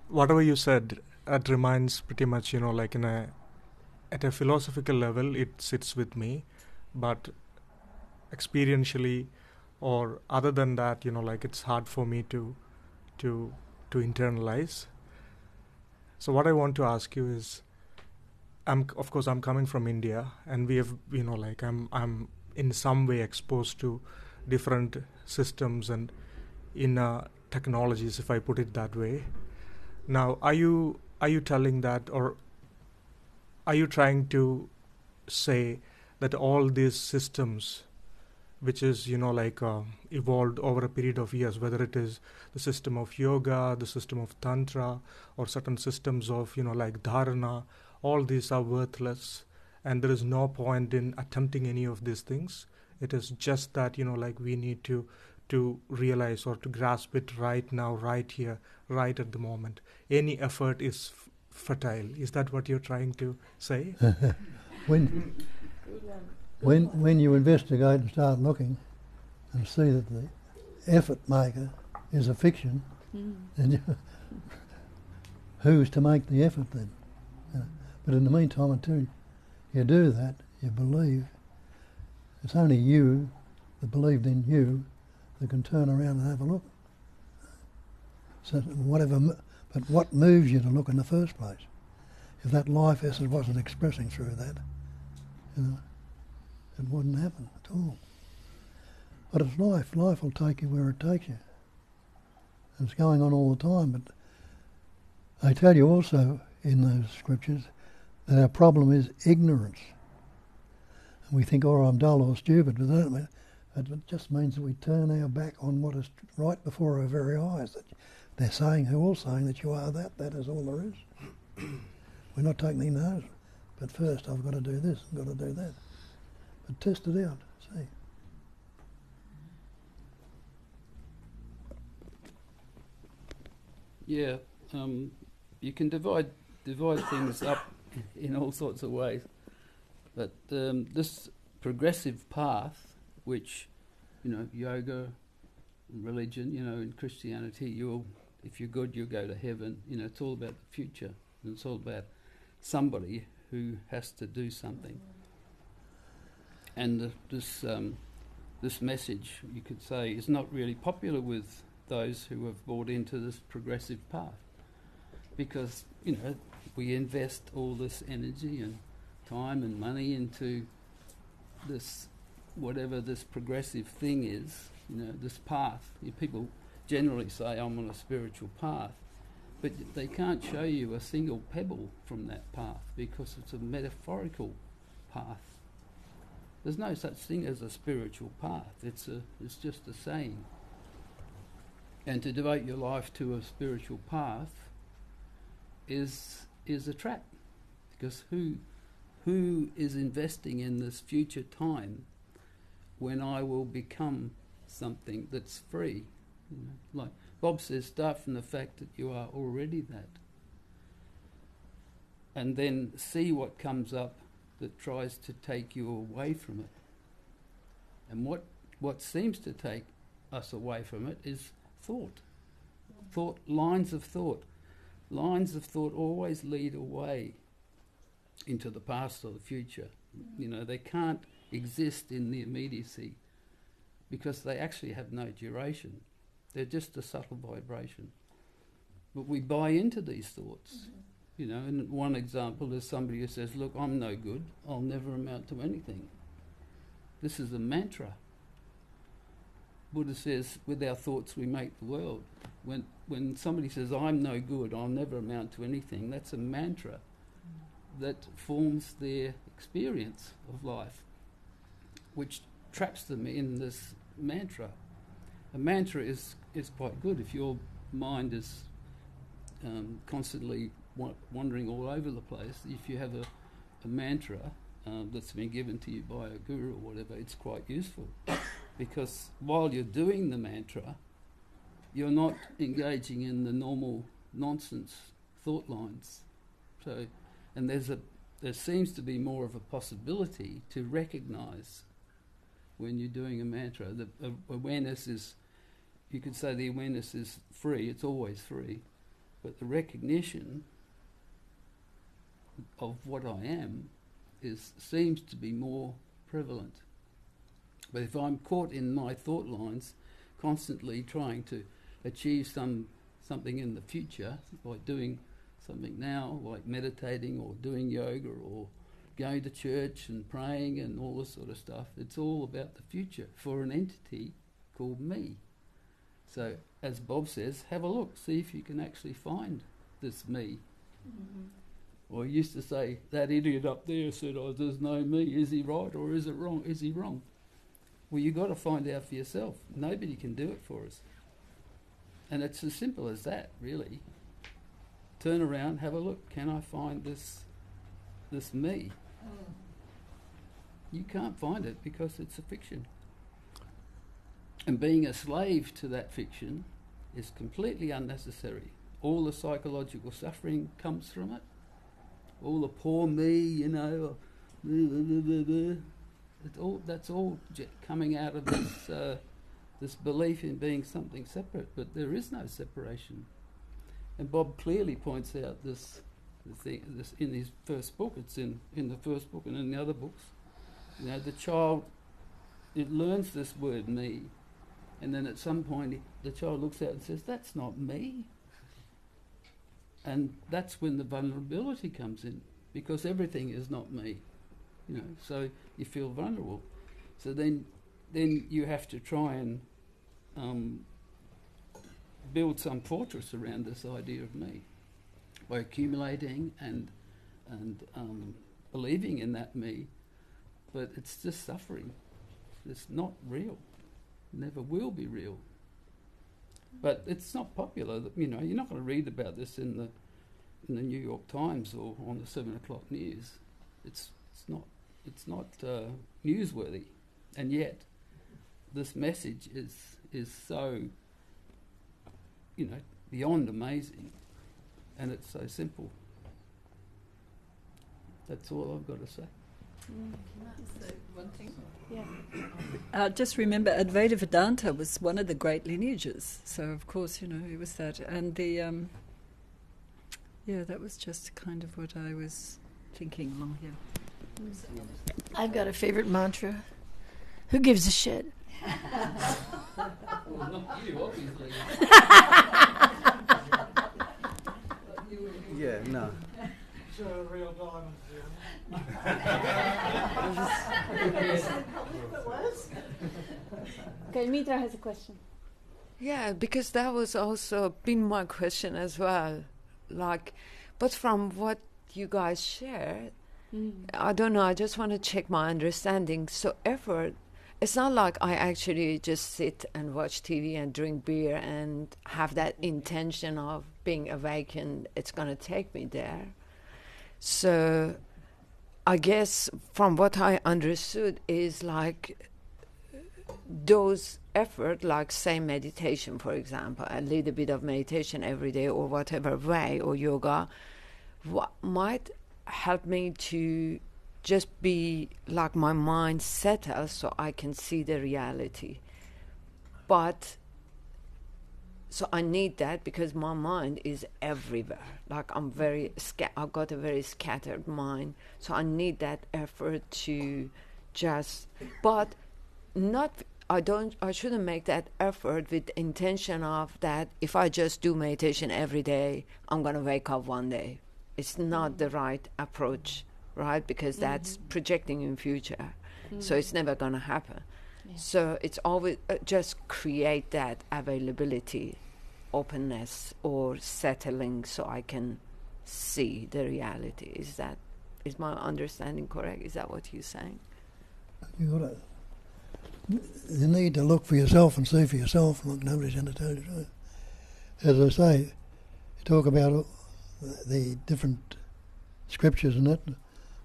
Whatever you said, it reminds pretty much, like at a philosophical level, it sits with me, but experientially or other than that, it's hard for me to internalize. So what I want to ask you is, I'm coming from India, and we have, I'm in some way exposed to different systems and in technologies, if I put it that way. Now, are you telling that, or are you trying to say that all these systems, which is evolved over a period of years, whether it is the system of yoga, the system of tantra, or certain systems of like dharana, all these are worthless, and there is no point in attempting any of these things? It is just that we need to realize or to grasp it right now, right here, right at the moment. Any effort is fertile. Is that what you're trying to say? When you investigate and start looking and see that the effort maker is a fiction, then who's to make the effort then? But in the meantime, until you do that, you believe, it's only you that believed in you that can turn around and have a look. So but what moves you to look in the first place? If that life essence wasn't expressing through that, it wouldn't happen at all. But it's life. Life will take you where it takes you. And it's going on all the time. But I tell you also in those scriptures that our problem is ignorance. And we think, I'm dull or stupid, but it just means that we turn our back on what is right before our very eyes. That they're all saying that you are that is all there is. We're not taking any notice. But first I've got to do this, I've got to do that. But test it out, see. Yeah, you can divide things up in all sorts of ways. But this progressive path, which, yoga, religion, in Christianity, if you're good, you'll go to heaven. It's all about the future. And it's all about somebody who has to do something. And this message, you could say, is not really popular with those who have bought into this progressive path. Because, we invest all this energy and time and money into this, whatever this progressive thing is, this path. People generally say, I'm on a spiritual path, but they can't show you a single pebble from that path because it's a metaphorical path. There's no such thing as a spiritual path. It's just a saying. And to devote your life to a spiritual path is a trap, because who is investing in this future time when I will become something that's free? Like Bob says, start from the fact that you are already that, and then see what comes up that tries to take you away from it. And what seems to take us away from it is thought. Lines of thought. Lines of thought always lead away into the past or the future. You know, they can't exist in the immediacy because they actually have no duration. They're just a subtle vibration. But we buy into these thoughts. You know, and one example is somebody who says, look, I'm no good, I'll never amount to anything. This is a mantra. Buddha says, with our thoughts we make the world. When somebody says, I'm no good, I'll never amount to anything, that's a mantra that forms their experience of life, which traps them in this mantra. A mantra is quite good if your mind is constantly wandering all over the place. If you have a mantra that's been given to you by a guru or whatever, it's quite useful because while you're doing the mantra, you're not engaging in the normal nonsense thought lines. So, and there seems to be more of a possibility to recognise when you're doing a mantra. The awareness is, you could say the awareness is free, it's always free, but the recognition of what I am seems to be more prevalent. But if I'm caught in my thought lines, constantly trying to achieve something in the future by doing something now, like meditating or doing yoga or going to church and praying and all this sort of stuff, it's all about the future for an entity called me. So, as Bob says, have a look, see if you can actually find this me. Or he used to say, that idiot up there said, oh, there's no me, is he right or is it wrong? Is he wrong? Well, you've got to find out for yourself. Nobody can do it for us. And it's as simple as that, really. Turn around, have a look, can I find this me? You can't find it because it's a fiction. And being a slave to that fiction is completely unnecessary. All the psychological suffering comes from it. All the poor me, you know, that's all coming out of this belief in being something separate. But there is no separation. And Bob clearly points out this in his first book. It's in the first book and in the other books. You know, the child, it learns this word me, and then at some point the child looks out and says, that's not me. And that's when the vulnerability comes in, because everything is not me. You know, so you feel vulnerable. So then you have to try and build some fortress around this idea of me by accumulating and believing in that me, but it's just suffering. It's not real. Never will be real. But it's not popular. You know, you're not going to read about this in the New York Times or on the 7 o'clock news. It's not newsworthy, and yet this message is so, you know, beyond amazing, and it's so simple. That's all I've got to say. Can I say one thing? Yeah. Just remember, Advaita Vedanta was one of the great lineages. So, of course, you know, it was that. And that was just kind of what I was thinking along here. I've got a favorite mantra. Who gives a shit? Well, not you, obviously. Yeah, no. Real diamonds, Okay, Mitra has a question. Yeah, because that was also been my question as well. Like, but from what you guys shared, I don't know, I just want to check my understanding. So effort, it's not like I actually just sit and watch TV and drink beer and have that intention of being awakened. It's going to take me there. So I guess from what I understood is like those effort, like say meditation, for example, a little bit of meditation every day or whatever way, or yoga, might help me to just be like my mind settles so I can see the reality. But so I need that because my mind is everywhere. Like I'm very I've got a very scattered mind. So I need that effort to just, but not. I shouldn't make that effort with the intention of that if I just do meditation every day, I'm going to wake up one day. It's not the right approach, right? Because that's projecting in future. So it's never going to happen. Yeah. So it's always just create that availability, openness, or settling so I can see the reality. Is my understanding correct? Is that what you're saying? You need to look for yourself and see for yourself. Look, nobody's going to tell you so. As I say, you talk about the different scriptures and that,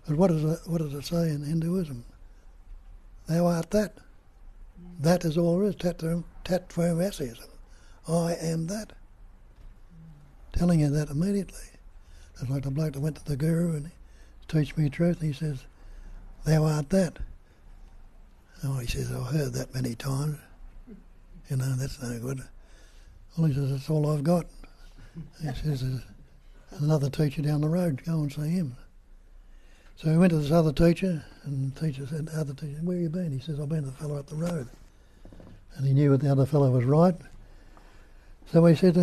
but what does it say in Hinduism? Thou art that. That is all there is. Tatvamasiism. I am that. Telling you that immediately. It's like the bloke that went to the guru and he teach me truth. And he says, thou art that. Oh, he says, I've heard that many times. You know, that's no good. Well, he says, that's all I've got. He says, there's another teacher down the road, go and see him. So he went to this other teacher, and the teacher said, other teacher, where you been? He says, I've been to the fellow up the road. And he knew that the other fellow was right. So he said,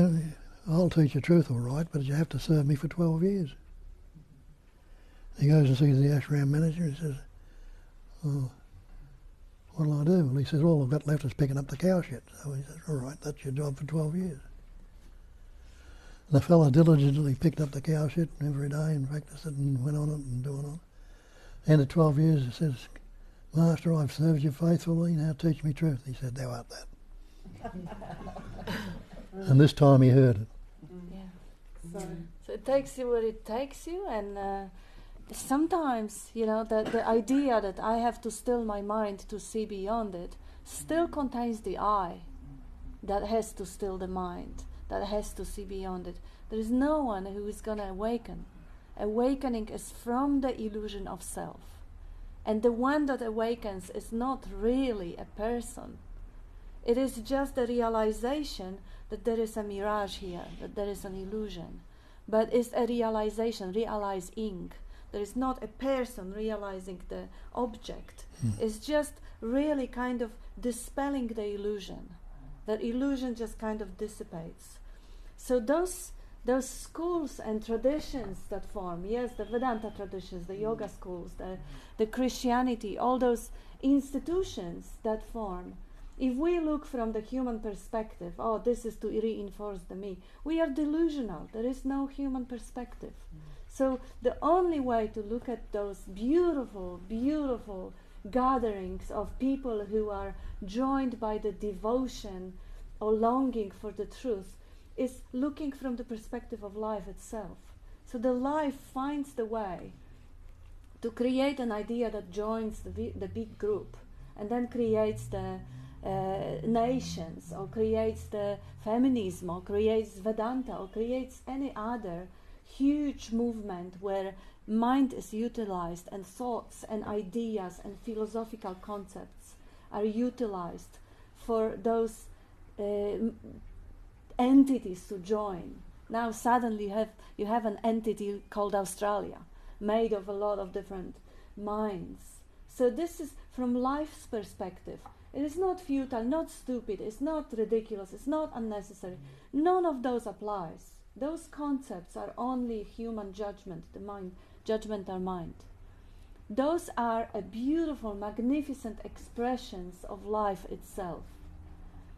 I'll teach you truth all right, but you have to serve me for 12 years. He goes and sees the ashram manager and says, oh, what'll I do? Well, he says, all I've got left is picking up the cow shit. So he says, all right, that's your job for 12 years. And the fellow diligently picked up the cow shit every day and practiced it and went on it and doing it. End of 12 years, he says, Master, I've served you faithfully, now teach me truth. He said, thou art that. And this time he heard it. Yeah. So it takes you where it takes you, and sometimes, you know, the idea that I have to still my mind to see beyond it still contains the I that has to still the mind, that has to see beyond it. There is no one who is going to awaken. Awakening is from the illusion of self. And the one that awakens is not really a person. It is just the realization that there is a mirage here, that there is an illusion. But it's a realization, realizing. There is not a person realizing the object. It's just really kind of dispelling the illusion. That illusion just kind of dissipates. So those schools and traditions that form, yes, the Vedanta traditions, the yoga schools, the Christianity, all those institutions that form, if we look from the human perspective, oh, this is to reinforce the me, we are delusional. There is no human perspective. So the only way to look at those beautiful, beautiful gatherings of people who are joined by the devotion or longing for the truth is looking from the perspective of life itself. So the life finds the way to create an idea that joins the big group and then creates the nations, or creates the feminism, or creates Vedanta, or creates any other huge movement where mind is utilized and thoughts and ideas and philosophical concepts are utilized for those entities to join. Now suddenly you have an entity called Australia, made of a lot of different minds. So this is from life's perspective. It is not futile, not stupid, it's not ridiculous, it's not unnecessary. None of those applies. Those concepts are only human judgment, the mind, judgmental mind. Those are a beautiful, magnificent expressions of life itself.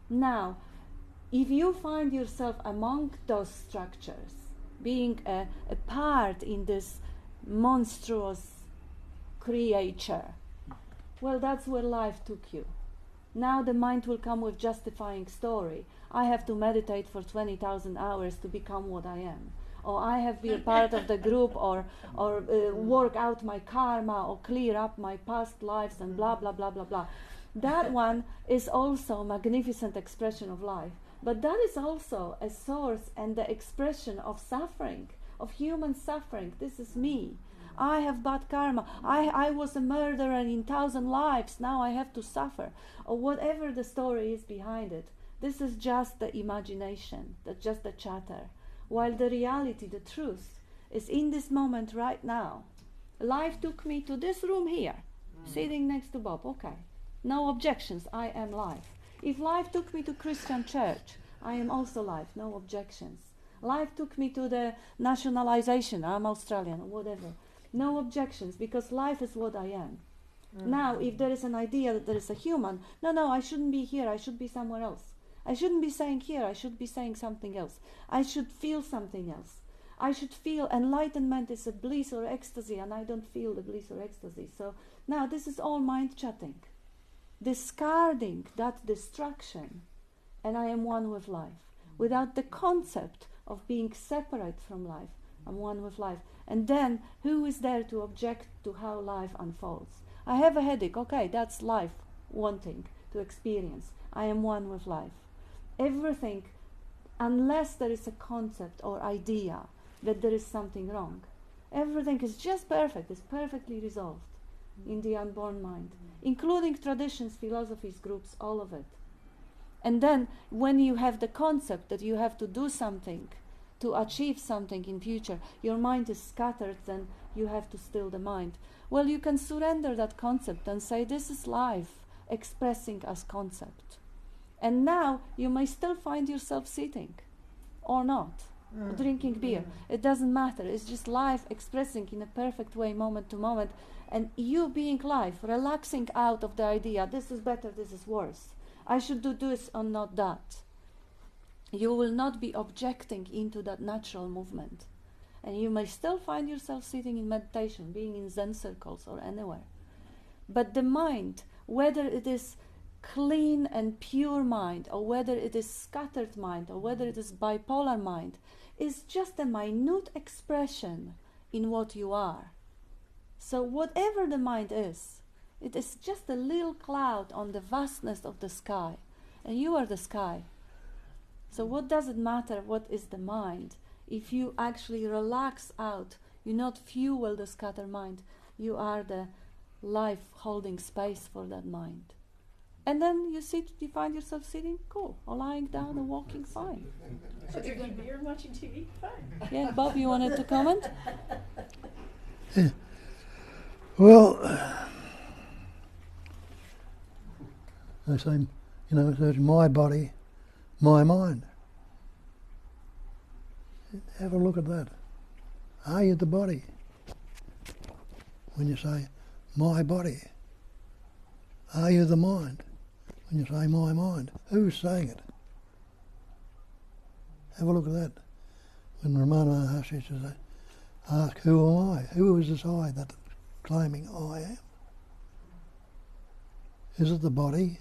Now, if you find yourself among those structures, being a part in this monstrous creature, well, that's where life took you. Now the mind will come with justifying story. I have to meditate for 20,000 hours to become what I am. Or I have been part of the group, or work out my karma, or clear up my past lives, and blah, blah, blah, blah, blah. That one is also a magnificent expression of life. But that is also a source and the expression of suffering, of human suffering. This is me. I have bad karma. I was a murderer in 1,000 lives. Now I have to suffer. Or whatever the story is behind it. This is just the imagination, that's just the chatter. While the reality, the truth, is in this moment right now. Life took me to this room here, sitting next to Bob. Okay, no objections, I am life. If life took me to Christian church, I am also life, no objections. Life took me to the nationalization, I'm Australian, or whatever. No objections, because life is what I am. Now, if there is an idea that there is a human, no, I shouldn't be here, I should be somewhere else. I shouldn't be saying here, I should be saying something else. I should feel something else. I should feel enlightenment is a bliss or ecstasy, and I don't feel the bliss or ecstasy. So now this is all mind chatting. Discarding that distraction, and I am one with life. Without the concept of being separate from life, I'm one with life. And then, who is there to object to how life unfolds? I have a headache, okay, that's life wanting to experience. I am one with life. Everything, unless there is a concept or idea that there is something wrong, everything is just perfect, is perfectly resolved in the unborn mind, including traditions, philosophies, groups, all of it. And then, when you have the concept that you have to do something to achieve something in future, your mind is scattered, then you have to still the mind. Well, you can surrender that concept and say, this is life expressing as concept. And now you may still find yourself sitting or not, drinking beer. It doesn't matter. It's just life expressing in a perfect way, moment to moment. And you being life, relaxing out of the idea, this is better, this is worse. I should do this or not that. You will not be objecting into that natural movement. And you may still find yourself sitting in meditation, being in Zen circles or anywhere. But the mind, whether it is clean and pure mind, or whether it is scattered mind, or whether it is bipolar mind, is just a minute expression in what you are. So whatever the mind is, it is just a little cloud on the vastness of the sky, and you are the sky. So what does it matter what is the mind? If you actually relax out, you not fuel the scattered mind, you are the life holding space for that mind. And then you find yourself sitting, cool, or lying down or walking, fine. Drinking beer and watching TV, fine. Yeah, Bob, you wanted to comment? Yeah. Well, they say, it's my body, my mind. Have a look at that. Are you the body? When you say, my body. Are you the mind? When you say, my mind. Who's saying it? Have a look at that. When Ramana Maharishi says, ask, who am I? Who is this I that claiming I am? Is it the body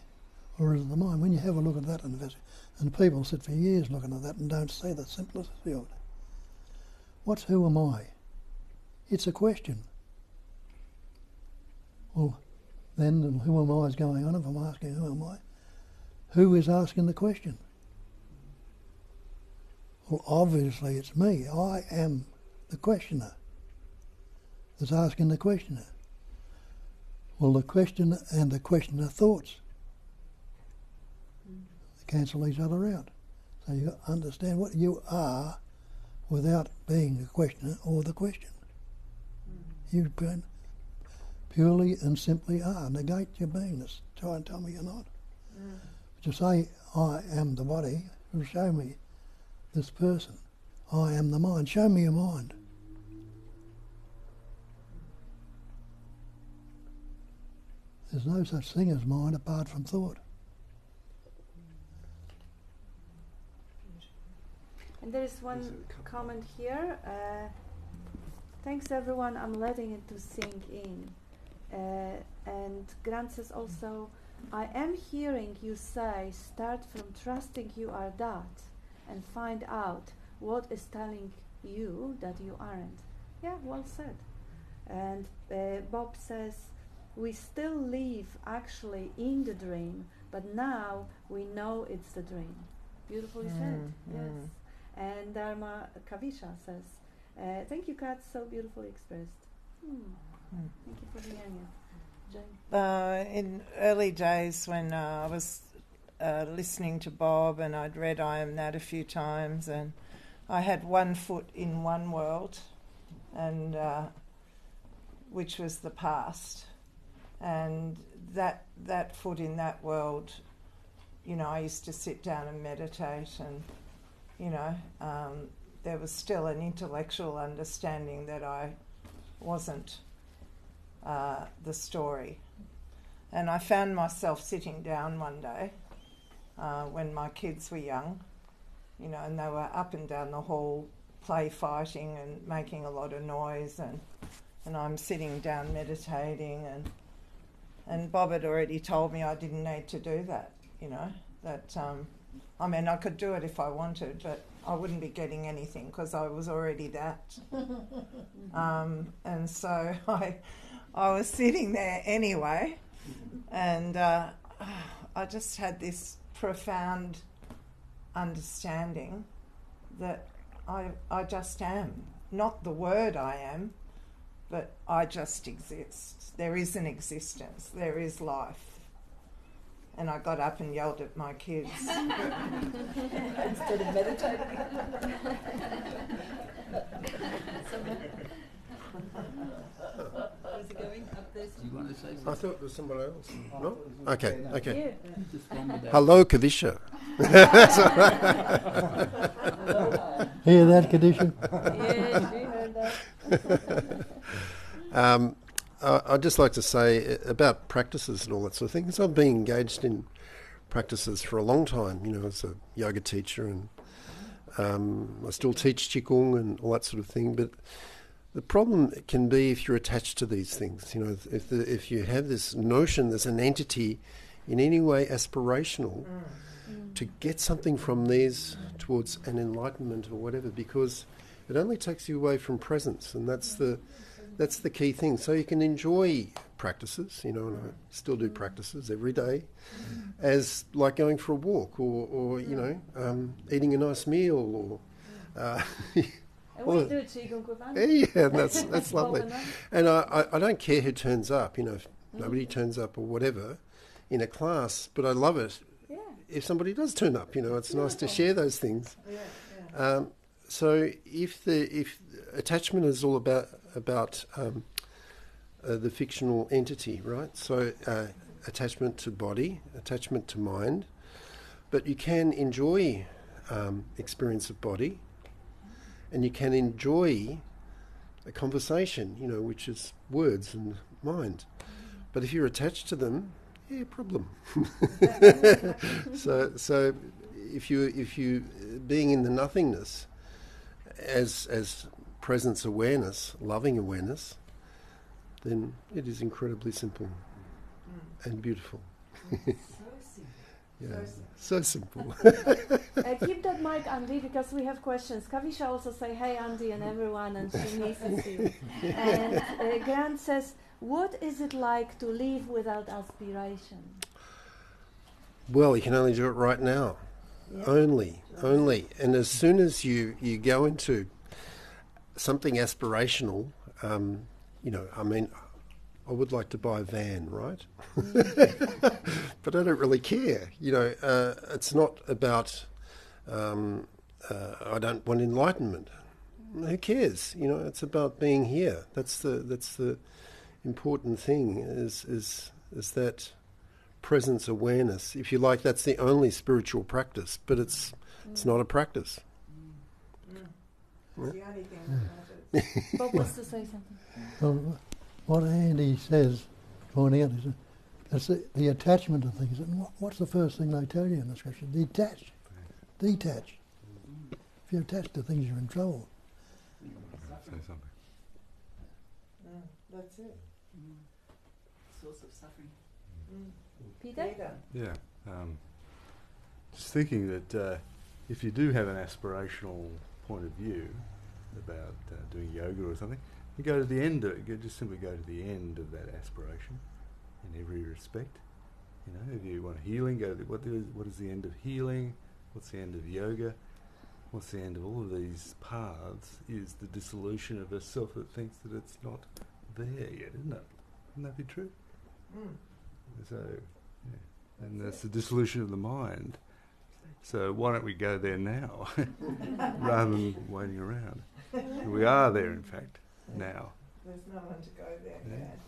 or is it the mind? When you have a look at that and people sit for years looking at that and don't see the simplicity of it. What's who am I? It's a question. Well, then who am I is going on. If I'm asking who am I, who is asking the question? Well, obviously it's me. I am the questioner that's asking the questioner. Well, the questioner and the questioner thoughts they cancel each other out. So you understand what you are without being the questioner or the question. You purely and simply are. Negate your beingness. Try and tell me you're not. But you say, I am the body, show me this person. I am the mind. Show me your mind. There's no such thing as mind apart from thought. And there is one comment here. Thanks everyone, I'm letting it to sink in. And Grant says also, I am hearing you say, start from trusting you are that and find out what is telling you that you aren't. Yeah, well said. And Bob says, we still live actually in the dream, but now we know it's the dream. Beautifully said, yes. And Dharma Kavisha says, thank you, Kat, so beautifully expressed. Thank you for the area. Jane? In early days when I was listening to Bob, and I'd read I Am That a few times, and I had one foot in one world, and which was the past, and that foot in that world, you know, I used to sit down and meditate, and you know, there was still an intellectual understanding that I wasn't the story. And I found myself sitting down one day when my kids were young, you know, and they were up and down the hall play fighting and making a lot of noise, and I'm sitting down meditating, and Bob had already told me I didn't need to do that, you know, that I mean, I could do it if I wanted, but I wouldn't be getting anything because I was already that. And so I was sitting there anyway, and I just had this profound understanding that I just am. Not the word I am, but I just exist. There is an existence. There is life. And I got up and yelled at my kids. Instead of meditating. Where's it going? Up there? Do you want to say something? I thought it was somebody else. No? Okay. Just one with that. Hello, Kadisha. Hear that, Kadisha? Yes, we heard that. I'd just like to say about practices and all that sort of thing, because I've been engaged in practices for a long time, you know, as a yoga teacher, and I still teach Qigong and all that sort of thing, but the problem can be if you're attached to these things, you know, if you have this notion there's an entity in any way aspirational to get something from these towards an enlightenment or whatever, because it only takes you away from presence, and that's the key thing. So you can enjoy practices, you know, and I still do practices every day, as like going for a walk or you know, eating a nice meal or... we do Qigong with Andy. Yeah, that's lovely. And I don't care who turns up, you know, if nobody turns up or whatever in a class, but I love it if somebody does turn up, you know, it's nice to share those things. So if attachment is all about the fictional entity, right? So attachment to body, attachment to mind, but you can enjoy experience of body, and you can enjoy a conversation, you know, which is words and mind. But if you're attached to them, problem. So if you being in the nothingness as presence awareness, loving awareness, then it is incredibly simple and beautiful. Yeah, so simple. Keep that mic, Andy, because we have questions. Kavisha also say, hey, Andy, and everyone, and she misses you. And Grant says, what is it like to live without aspiration? Well, you can only do it right now. Yeah. Only. And as soon as you go into something aspirational, you know, I mean, I would like to buy a van, right? But I don't really care. You know, it's not about, I don't want enlightenment. Who cares? You know, it's about being here. That's the important thing is that presence awareness. If you like, that's the only spiritual practice, but it's not a practice. It's the only thing that matters. Bob wants to say something. Well, what Andy says, pointing out, is that's the attachment of things. And what's the first thing they tell you in the scripture? Detach. Detach. If you're attached to things, you're in trouble. Say something. That's it. Source of suffering. Peter? Yeah. Just thinking that if you do have an aspirational point of view about doing yoga or something, you go to the end of it. Just simply go to the end of that aspiration in every respect. You know, if you want healing, go to what is the end of healing? What's the end of yoga? What's the end of all of these paths? Is the dissolution of a self that thinks that it's not there yet, isn't it? Wouldn't that be true? So, yeah. and that's the dissolution of the mind. So why don't we go there now, rather than waiting around? We are there, in fact, now. There's no one to go there, Dad.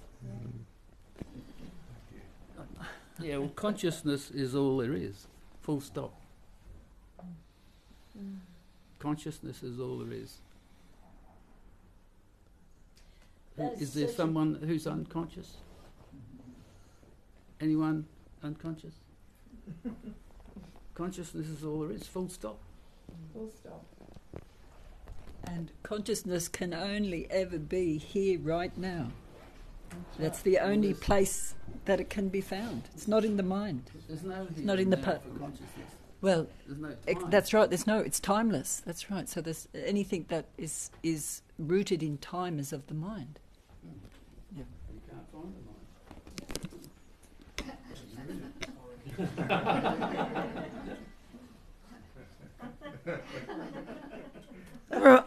Yeah, well, consciousness is all there is, full stop. Consciousness is all there is. Is there someone who's unconscious? Anyone unconscious? Consciousness is all there is, full stop. Full stop. And consciousness can only ever be here right now. That's the only place that it can be found. It's not in the mind. There's no It's not in the for consciousness. well. There's no time. That's right. It's timeless. That's right. So there's anything that is rooted in time is of the mind. Yeah. You can't find the mind.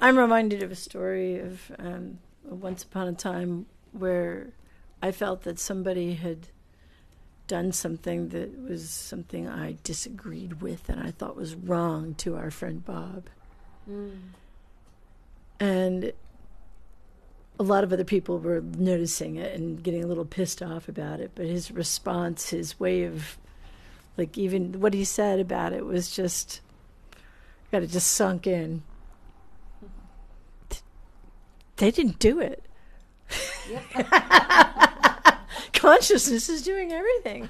I'm reminded of a story of once upon a time where I felt that somebody had done something that was something I disagreed with and I thought was wrong to our friend Bob. And a lot of other people were noticing it and getting a little pissed off about it, but his response, his way of, like, even what he said about it was just, got it just sunk in. They didn't do it. Yep. Consciousness is doing everything.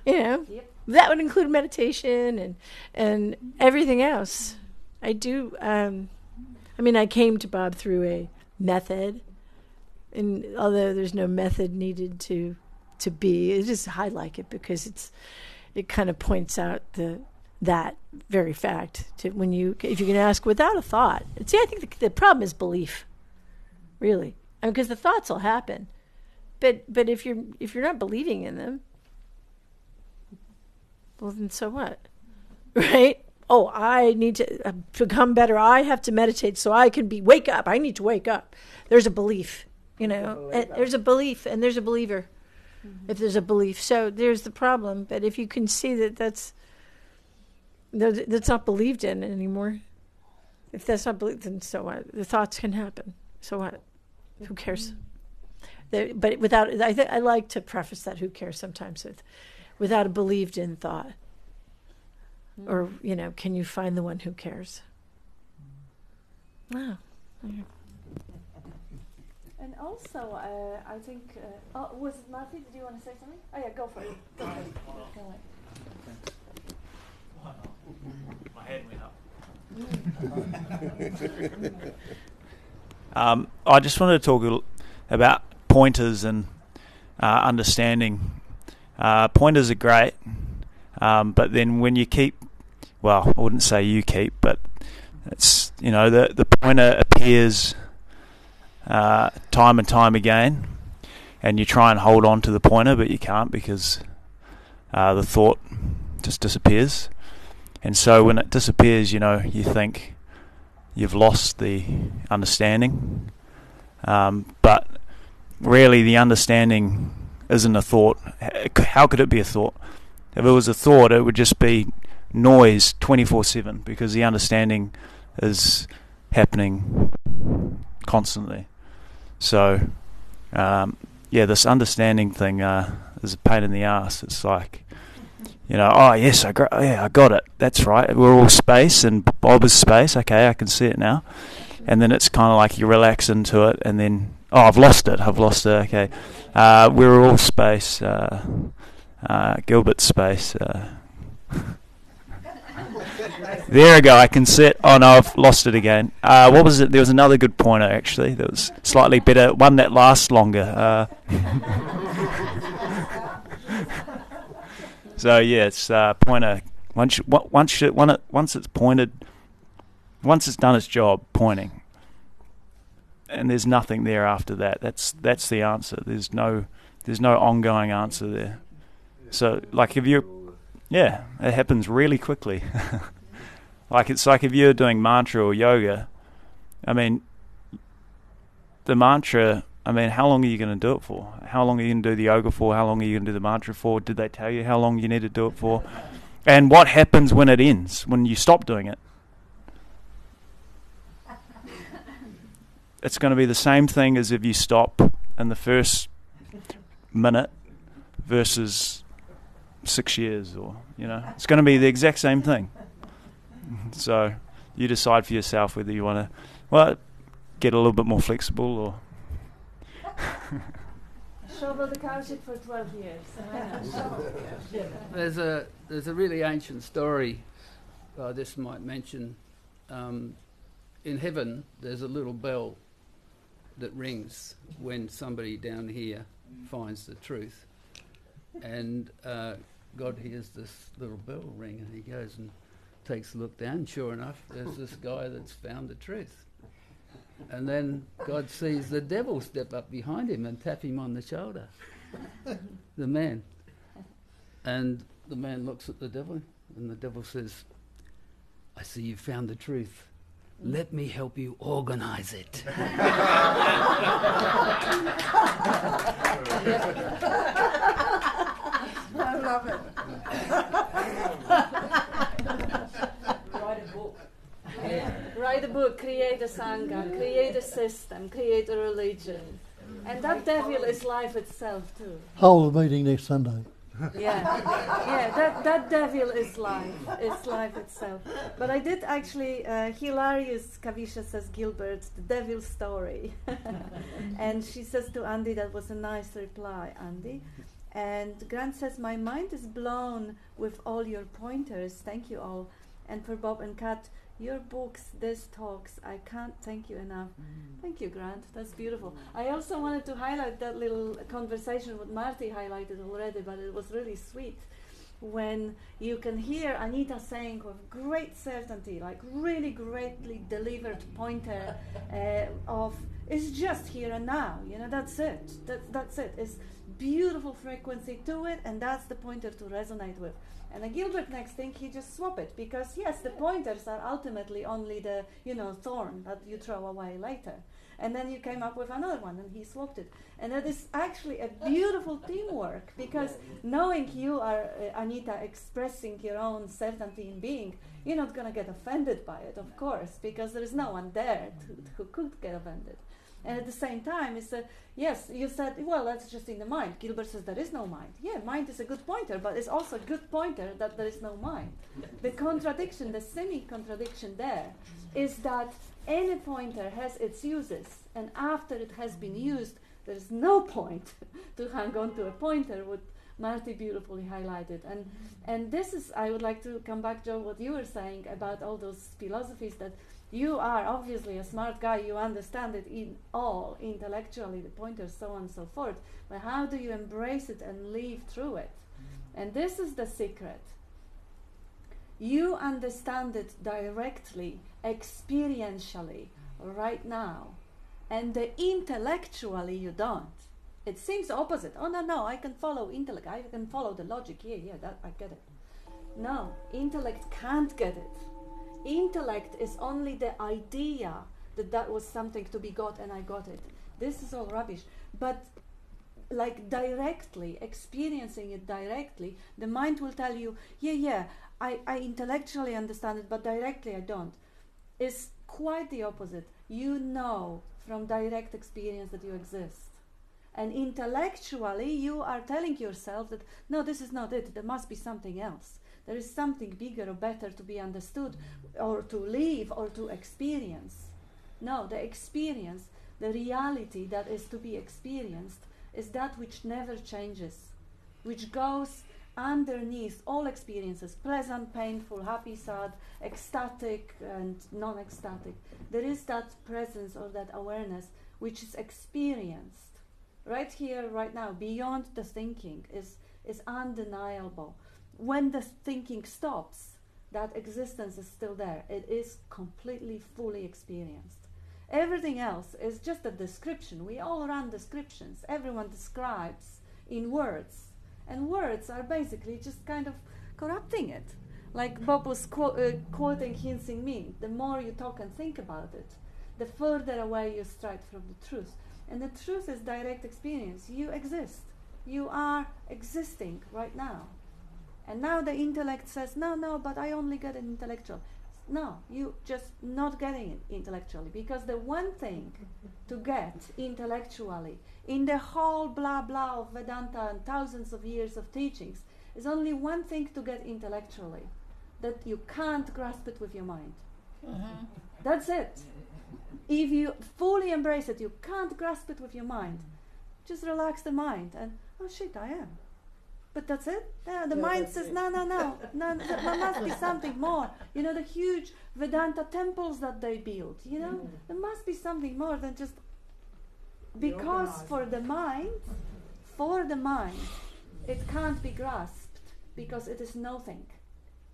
Yep. That would include meditation and everything else. I do. I came to Bob through a method, and although there's no method needed to be, it just I like it because it kind of points out that very fact to if you can ask without a thought. See, I think the problem is belief, really, because the thoughts will happen, but if you're not believing in them, well, then so what, right? Oh, I need to become better. I have to meditate so I can wake up. I need to wake up. There's a belief, and there's a belief, and there's a believer. Mm-hmm. If there's a belief, so there's the problem. But if you can see that's not believed in anymore, if that's not believed, then so what? The thoughts can happen. So what? Who cares? But without, I like to preface that. Who cares? Sometimes without a believed in thought. Or, can you find the one who cares? Wow. And also, I think... was it Marty? Did you want to say something? Oh, yeah, go for it. Go for it. My head went up. I just wanted to talk about pointers and understanding. Pointers are great, but then when you keep... Well, I wouldn't say you keep, but it's, the pointer appears time and time again, and you try and hold on to the pointer, but you can't because the thought just disappears. And so when it disappears, you think you've lost the understanding. But really the understanding isn't a thought. How could it be a thought? If it was a thought, it would just be noise 24/7 because the understanding is happening constantly. So this understanding thing is a pain in the ass. It's like, oh yes, I got it, that's right, we're all space and Bob is space, okay, I can see it now. And then it's kind of like you relax into it, and then I've lost it, okay, we're all space, Gilbert space, there we go, I can see it. Oh no, I've lost it again. What was it? There was another good pointer actually that was slightly better, one that lasts longer. So yeah, it's pointer. Once it's pointed, once it's done its job pointing, and there's nothing there after that. That's the answer. There's no ongoing answer there. So like it happens really quickly. It's like if you're doing mantra or yoga, I mean, the mantra I mean, how long are you going to do it for? How long are you going to do the yoga for? How long are you going to do the mantra for? Did they tell you how long you need to do it for? And what happens when it ends, when you stop doing it? It's going to be the same thing as if you stop in the first minute versus 6 years, or, you know, it's going to be the exact same thing. So you decide for yourself whether you want to, well, get a little bit more flexible or... Shovel the cowship for 12 years. There's a really ancient story this might mention. In heaven, there's a little bell that rings when somebody down here finds the truth. And God hears this little bell ring, and he goes and takes a look down. Sure enough, there's this guy that's found the truth. And then God sees the devil step up behind him and tap him on the shoulder. The man. And the man looks at the devil, and the devil says, I see you found the truth. Let me help you organize it. I love it. Write a book. Write a book, create a sangha, create a system, create a religion. And that devil is life itself too. Hold the meeting next Sunday. That devil is life itself. But I did actually, hilarious, Kavisha says, Gilbert, the devil story. And she says to Andy, that was a nice reply, Andy. And Grant says, my mind is blown with all your pointers. Thank you all. And for Bob and Kat, your books, these talks, I can't thank you enough. Thank you, Grant. That's beautiful. I also wanted to highlight that little conversation what Marty highlighted already, but it was really sweet. When you can hear Anita saying with great certainty, like really greatly delivered pointer of, it's just here and now, you know, that's it. That's it. It's beautiful frequency to it, and that's the pointer to resonate with. And then Gilbert next thing, he just swap it, because yes, the pointers are ultimately only the, you know, thorn that you throw away later. And then you came up with another one, and he swapped it. And that is actually a beautiful teamwork, because knowing you are, Anita, expressing your own certainty in being, you're not going to get offended by it, of course, because there is no one there who could get offended. And at the same time, it's yes, you said, well, that's just in the mind. Gilbert says there is no mind. Yeah, mind is a good pointer, but it's also a good pointer that there is no mind. The contradiction, the semi-contradiction there, is that any pointer has its uses, and after it has been used, there is no point to hang on to a pointer, what Marty beautifully highlighted. And this is, I would like to come back, Joe, what you were saying about all those philosophies, that you are obviously a smart guy, you understand it in all, intellectually, the pointers, so on and so forth, but how do you embrace it and live through it? And this is the secret. You understand it directly, experientially, right now, and the intellectually you don't. It seems opposite. Oh, no, I can follow intellect, I can follow the logic, that I get it. No, intellect can't get it. Intellect is only the idea that was something to be got and I got it. This is all rubbish. But like directly, experiencing it directly, the mind will tell you, I intellectually understand it, but directly I don't. It's quite the opposite. You know from direct experience that you exist. And intellectually you are telling yourself that, no, this is not it, there must be something else. There is something bigger or better to be understood, or to live, or to experience. No, the experience, the reality that is to be experienced, is that which never changes, which goes underneath all experiences, pleasant, painful, happy, sad, ecstatic, and non-ecstatic. There is that presence or that awareness which is experienced right here, right now, beyond the thinking, is undeniable. When the thinking stops, that existence is still there. It is completely, fully experienced. Everything else is just a description. We all run descriptions. Everyone describes in words. And words are basically just kind of corrupting it. Like Bob was quoting Hinsing Min, the more you talk and think about it, the further away you stride from the truth. And the truth is direct experience. You exist. You are existing right now. And now the intellect says, no, but I only get it intellectual. No, you just not getting it intellectually, because the one thing to get intellectually in the whole blah blah of Vedanta and thousands of years of teachings is only one thing to get intellectually, that you can't grasp it with your mind. That's it. If you fully embrace it, you can't grasp it with your mind. Just relax the mind and, oh shit, I am. But that's it? The mind says, no, there must be something more. You know, the huge Vedanta temples that they built, you know, there must be something more than just... Because for the mind, it can't be grasped, because it is nothing.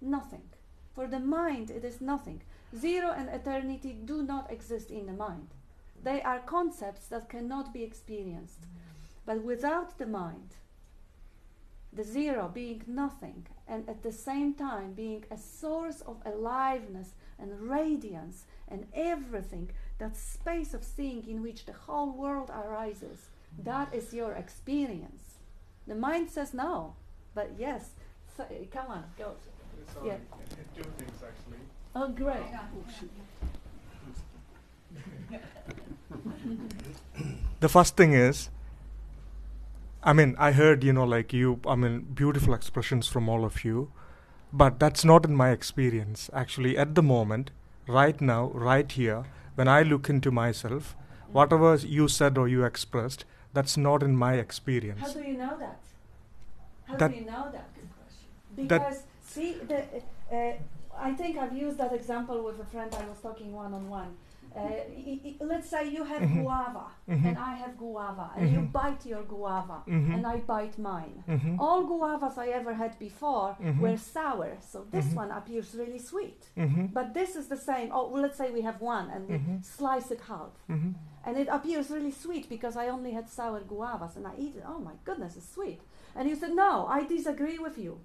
Nothing. For the mind, it is nothing. Zero and eternity do not exist in the mind. They are concepts that cannot be experienced. But without the mind, the zero being nothing, and at the same time being a source of aliveness and radiance and everything, that space of seeing in which the whole world arises, that is your experience. The mind says no, but yes. So, come on, go. Sorry, Yeah. two things actually. Oh, great. The first thing is, I heard, beautiful expressions from all of you, but that's not in my experience. Actually, at the moment, right now, right here, when I look into myself, whatever you said or you expressed, that's not in my experience. How do you know that? That- Do you know that? Because, see, I think I've used that example with a friend I was talking one-on-one. Let's say you have guava and I have guava, and you bite your guava and I bite mine. All guavas I ever had before were sour, so this one appears really sweet. But this is the same. Oh, well, let's say we have one and we slice it half, and it appears really sweet because I only had sour guavas and I eat it. Oh my goodness, it's sweet. And you said, no, I disagree with you.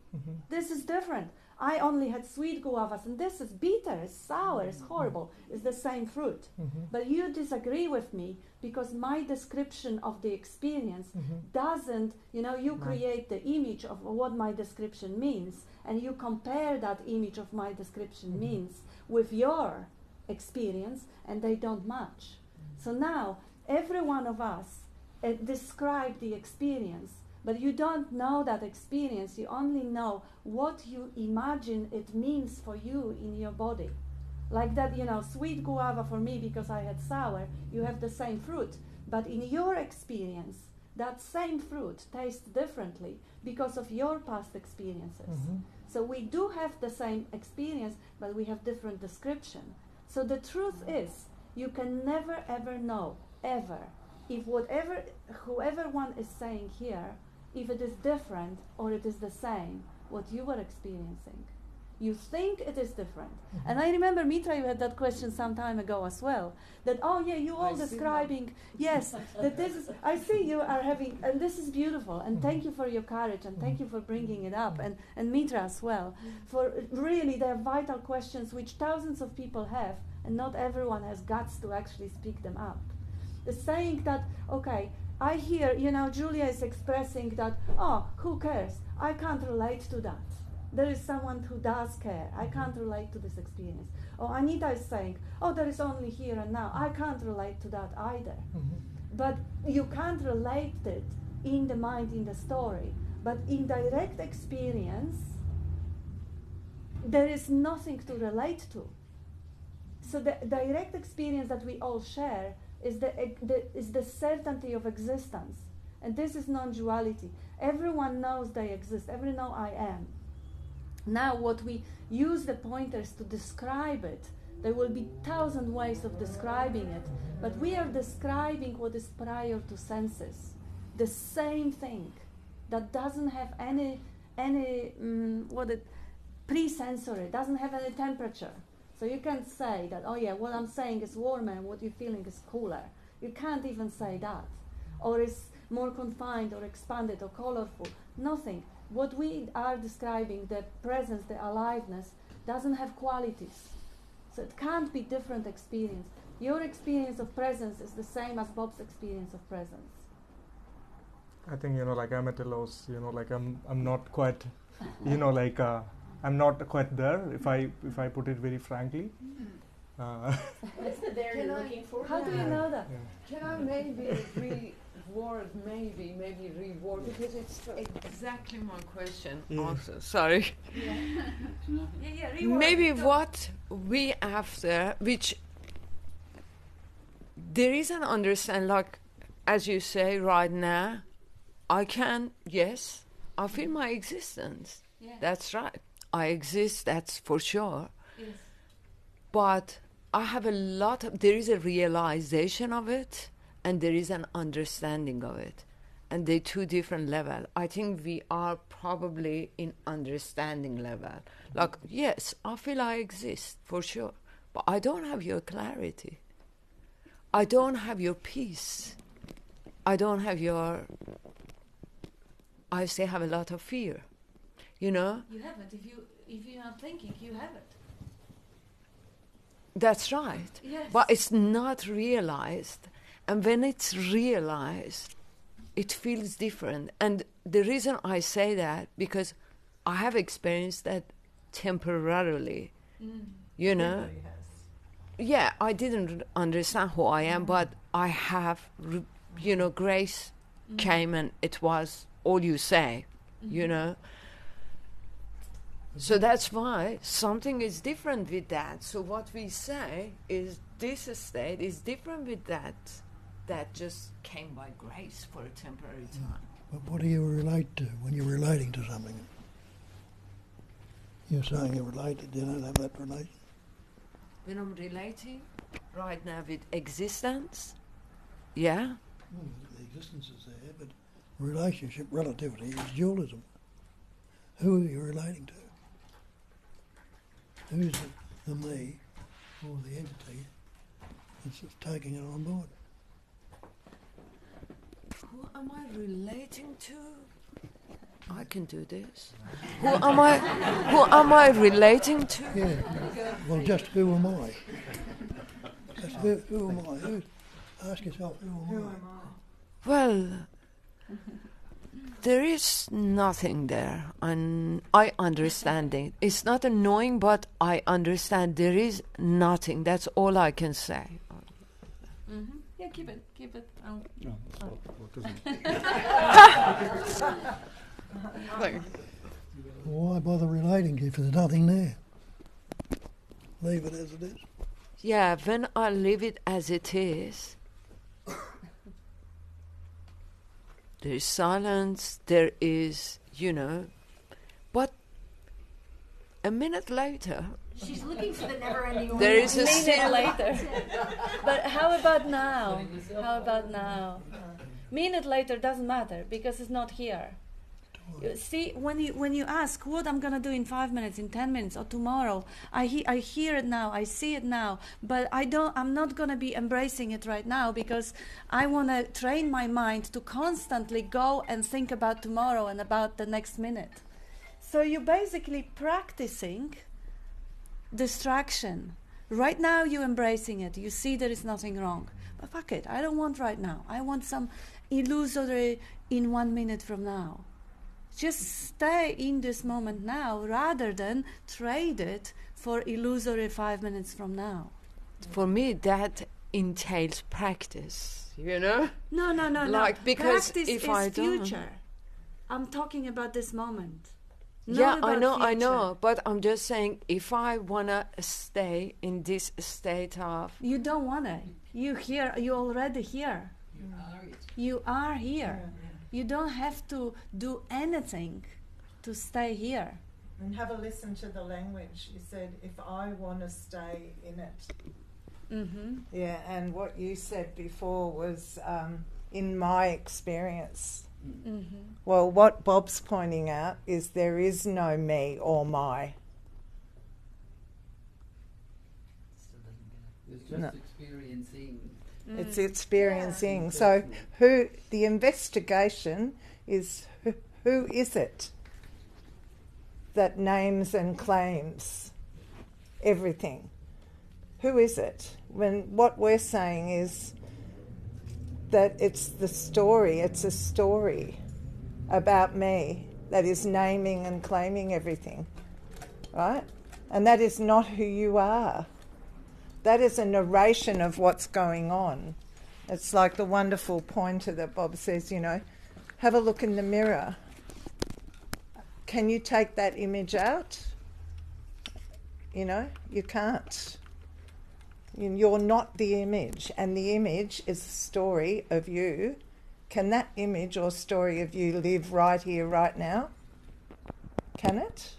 This is different. I only had sweet guavas, and this is bitter, it's sour, it's horrible. It's the same fruit. But you disagree with me because my description of the experience doesn't, you create the image of what my description means, and you compare that image of my description means with your experience, and they don't match. So now, every one of us describe the experience, but you don't know that experience. You only know what you imagine it means for you in your body. Like that, sweet guava for me because I had sour, you have the same fruit. But in your experience, that same fruit tastes differently because of your past experiences. So we do have the same experience, but we have different description. So the truth is, you can never ever know, ever, if whoever one is saying here, if it is different or it is the same, what you were experiencing. You think it is different. And I remember, Mitra, you had that question some time ago as well, that, oh yeah, you all describing, yes, that this is, I see you are having, and this is beautiful, and thank you for your courage, and thank you for bringing it up, and Mitra as well, for really they are vital questions which thousands of people have, and not everyone has guts to actually speak them up. The saying that, okay, I hear, Julia is expressing that, oh, who cares? I can't relate to that. There is someone who does care. I can't relate to this experience. Or Anita is saying, oh, there is only here and now. I can't relate to that either. But you can't relate it in the mind, in the story. But in direct experience, there is nothing to relate to. So the direct experience that we all share is the certainty of existence. And this is non-duality. Everyone knows they exist. Everyone knows I am. Now what we use the pointers to describe it, there will be 1,000 ways of describing it, but we are describing what is prior to senses. The same thing that doesn't have any pre-sensory, doesn't have any temperature. So you can't say that, oh yeah, what I'm saying is warmer and what you're feeling is cooler. You can't even say that. Or is more confined or expanded or colorful. Nothing. What we are describing, the presence, the aliveness, doesn't have qualities. So it can't be different experience. Your experience of presence is the same as Bob's experience of presence. I think, like I'm at a loss, like I'm not quite, I'm not quite there, if I put it very frankly. It's the there you're looking for. How do you know that? Can I maybe reword, because it's exactly my question also. Sorry. Maybe what we after, which there is an understanding, like as you say right now, I feel my existence. Yeah. That's right. I exist, that's for sure. Yes. But I have there is a realization of it, and there is an understanding of it. And they're two different levels. I think we are probably in understanding level. Like, yes, I feel I exist, for sure. But I don't have your clarity. I don't have your peace. I don't have I still have a lot of fear. You know? You have it. If you're not thinking, you have it. That's right. Yes. But it's not realized. And when it's realized, it feels different. And the reason I say that, because I have experienced that temporarily. You know? Everybody has. Yeah, I didn't understand who I am, but I have, grace came and it was all you say, you know. So that's why something is different with that. So what we say is this state is different with that just came by grace for a temporary time. But what do you relate to when you're relating to something? You're saying you're related, you don't have that relation? When I'm relating right now with existence, yeah? Well, the existence is there, but relationship, relativity is dualism. Who are you relating to? Who's the me or the entity that's taking it on board? Who am I relating to? I can do this. Who am I relating to? Yeah. Well, just who am I? Just who am I? Ask yourself, who am I? Well, there is nothing there. I understand it. It's not annoying, but I understand there is nothing. That's all I can say. Mm-hmm. Yeah, keep it. Why bother relating if there's nothing there? Leave it as it is. Yeah, when I leave it as it is, there is silence, there is, but a minute later... She's looking for the never-ending there is a minute later. But how about now? Minute later doesn't matter because it's not here. You see, when you ask what I'm gonna do in 5 minutes, in 10 minutes, or tomorrow, I hear it now, I see it now, but I'm not gonna be embracing it right now because I wanna train my mind to constantly go and think about tomorrow and about the next minute. So you're basically practicing distraction. Right now you're embracing it. You see there is nothing wrong. But fuck it, I don't want right now. I want some illusory in 1 minute from now. Just stay in this moment now rather than trade it for illusory 5 minutes from now. For me, that entails practice, No, Like, because practice if is I don't... future. I'm talking about this moment. Yeah, I know, future. but I'm just saying, if I wanna stay in this state of... You don't wanna. You're already here. You are here. Yeah. You don't have to do anything to stay here. And have a listen to the language. You said, if I want to stay in it. Mm-hmm. Yeah, and what you said before was, in my experience. Mm-hmm. Well, what Bob's pointing out is there is no me or my. It's just experiencing. It's experiencing. Yeah. So who the investigation is, who is it that names and claims everything? Who is it? When what we're saying is that it's the story, it's a story about me that is naming and claiming everything, right? And that is not who you are. That is a narration of what's going on. It's like the wonderful pointer that Bob says, you know, have a look in the mirror. Can you take that image out? You know, you can't. You're not the image, and the image is the story of you. Can that image or story of you live right here, right now? Can it?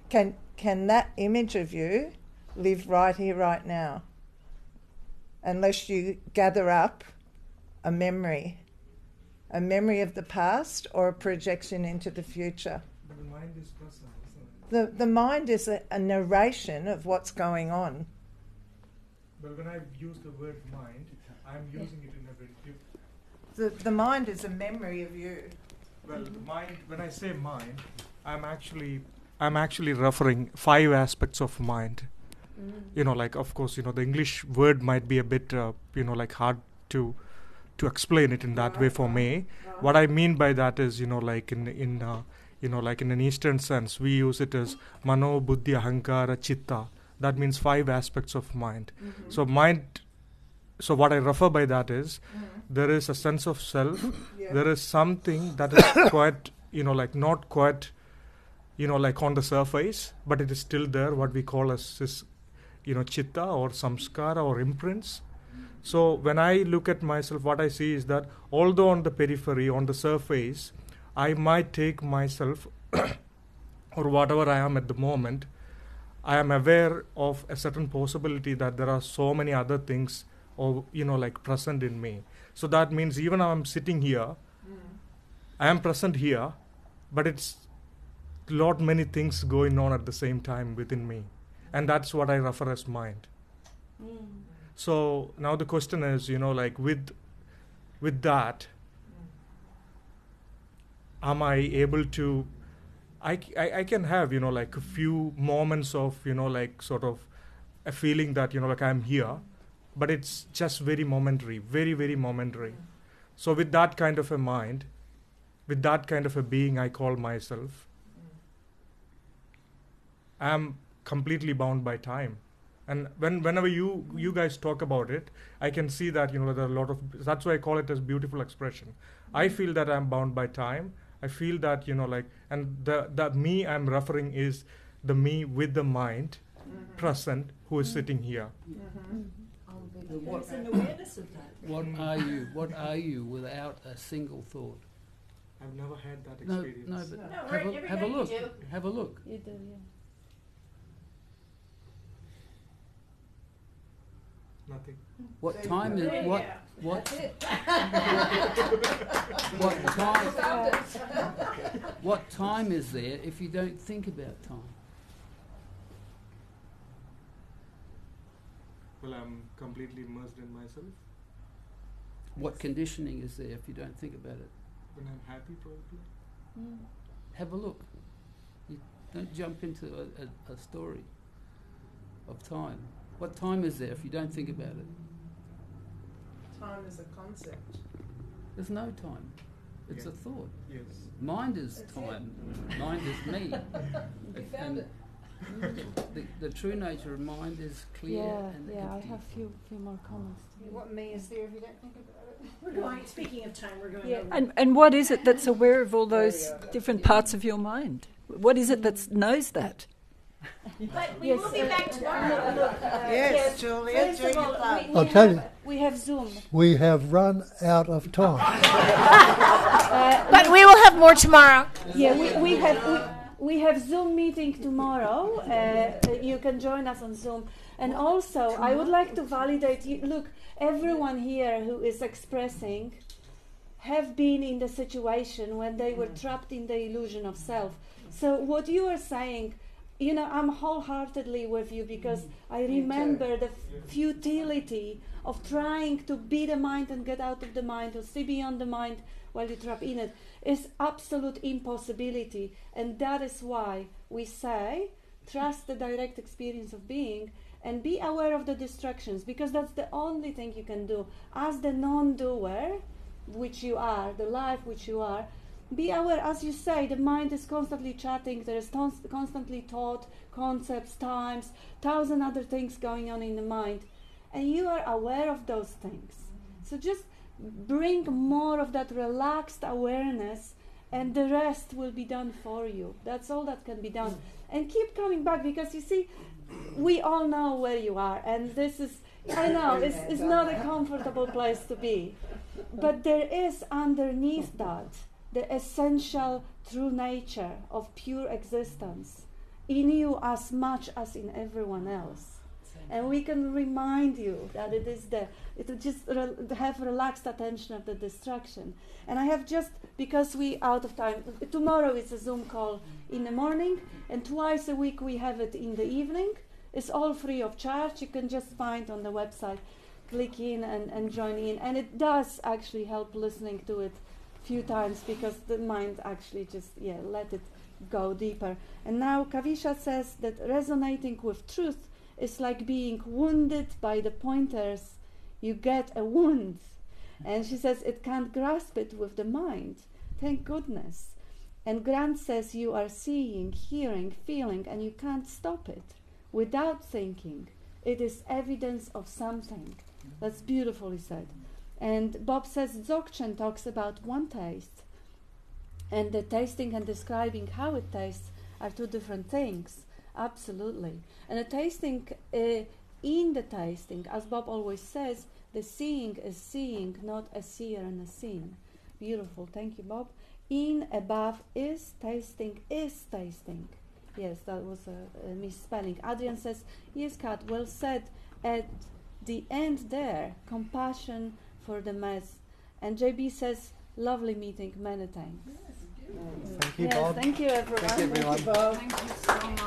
Can that image of you live right here, right now? Unless you gather up a memory of the past or a projection into the future. But the mind is present, isn't it? The mind is a narration of what's going on. But when I use the word mind, I'm using it in a very different. The mind is a memory of you. Well, mind. When I say mind, I'm actually referring 5 aspects of mind. You know, like, of course, you know, the English word might be a bit, you know, like hard to explain it in that way for me. What I mean by that is, you know, like in you know, like in an Eastern sense, we use it as mano, buddhi, ahankara, chitta. That means 5 aspects of mind. So mind. So what I refer by that is, there is a sense of self. There is something that is quite, you know, like not quite, you know, like on the surface, but it is still there. What we call as this, you know, chitta or samskara or imprints. So when I look at myself, what I see is that although on the periphery, on the surface, I might take myself or whatever I am at the moment, I am aware of a certain possibility that there are so many other things, or, you know, like present in me. So that means even I'm sitting here, I am present here, but it's lot many things going on at the same time within me. And that's what I refer as mind. So now the question is, you know, like with that, am I able to, I can have, you know, like a few moments of, you know, like sort of a feeling that, you know, like I'm here, but it's just very momentary, very, very momentary. So with that kind of a mind, with that kind of a being I call myself, I'm completely bound by time. And whenever you guys talk about it, I can see that, you know, there are a lot of, that's why I call it as beautiful expression. I feel that I'm bound by time. I feel that, you know, like, and the me I'm referring is the me with the mind present who is sitting here. There's an awareness of that. What are you without a single thought? I've never had that experience. No, but have a look. Have a look. You do, yeah. Nothing. What time is what? What time is there if you don't think about time? Well, I'm completely immersed in myself. What conditioning is there if you don't think about it? When I'm happy, probably. Have a look. You don't jump into a story of time. What time is there if you don't think about it? Time is a concept. There's no time. It's a thought. Yes. Mind is time. Mind is me. You found it. The true nature of mind is clear and I empty. have few more comments. What me is there if you don't think about it? We're going, speaking of time, we're going over. And what is it that's aware of all those different parts of your mind? What is it that knows that? But we will be back tomorrow. Yes, Julia, First do of your all, part. I'll tell you, we have Zoom. we have run out of time. But we will have more tomorrow. Yeah, we have Zoom meeting tomorrow. You can join us on Zoom. And also, I would like to validate you. Look, everyone here who is expressing have been in the situation when they were trapped in the illusion of self. So what you are saying, you know, I'm wholeheartedly with you because I remember the futility of trying to be the mind and get out of the mind or see beyond the mind while you trap in it. Is absolute impossibility. And that is why we say trust the direct experience of being, and be aware of the distractions, because that's the only thing you can do. As the non-doer, which you are, the life which you are, be aware, as you say, the mind is constantly chatting, there is constantly thought, concepts, times, 1,000 other things going on in the mind, and you are aware of those things. So just bring more of that relaxed awareness, and the rest will be done for you. That's all that can be done. And keep coming back, because you see, we all know where you are, and this is, I know, it's not a comfortable place to be, but there is underneath that the essential true nature of pure existence in you as much as in everyone else. And we can remind you that it will just have relaxed attention of the distraction. And I have just, because we out of time, tomorrow is a Zoom call in the morning, and twice a week we have it in the evening. It's all free of charge. You can just find on the website, click in and join in. And it does actually help listening to it a few times, because the mind actually just, let it go deeper. And now Kavisha says that resonating with truth is like being wounded by the pointers. You get a wound. And she says it can't grasp it with the mind. Thank goodness. And Grant says you are seeing, hearing, feeling, and you can't stop it without thinking. It is evidence of something. That's beautifully said. And Bob says Dzogchen talks about one taste, and the tasting and describing how it tastes are two different things. Absolutely. And the tasting, in the tasting, as Bob always says, the seeing is seeing, not a seer and a seen. Beautiful. Thank you, Bob. In, above, is tasting, is tasting. Yes, that was a misspelling. Adrian says, yes, Kat, well said. At the end there, compassion for the mess. And JB says, lovely meeting, many thanks. Thank you, Yes, Bob. thank you, everyone. Thank you, everyone. Thank you, Bob. Thank you so much.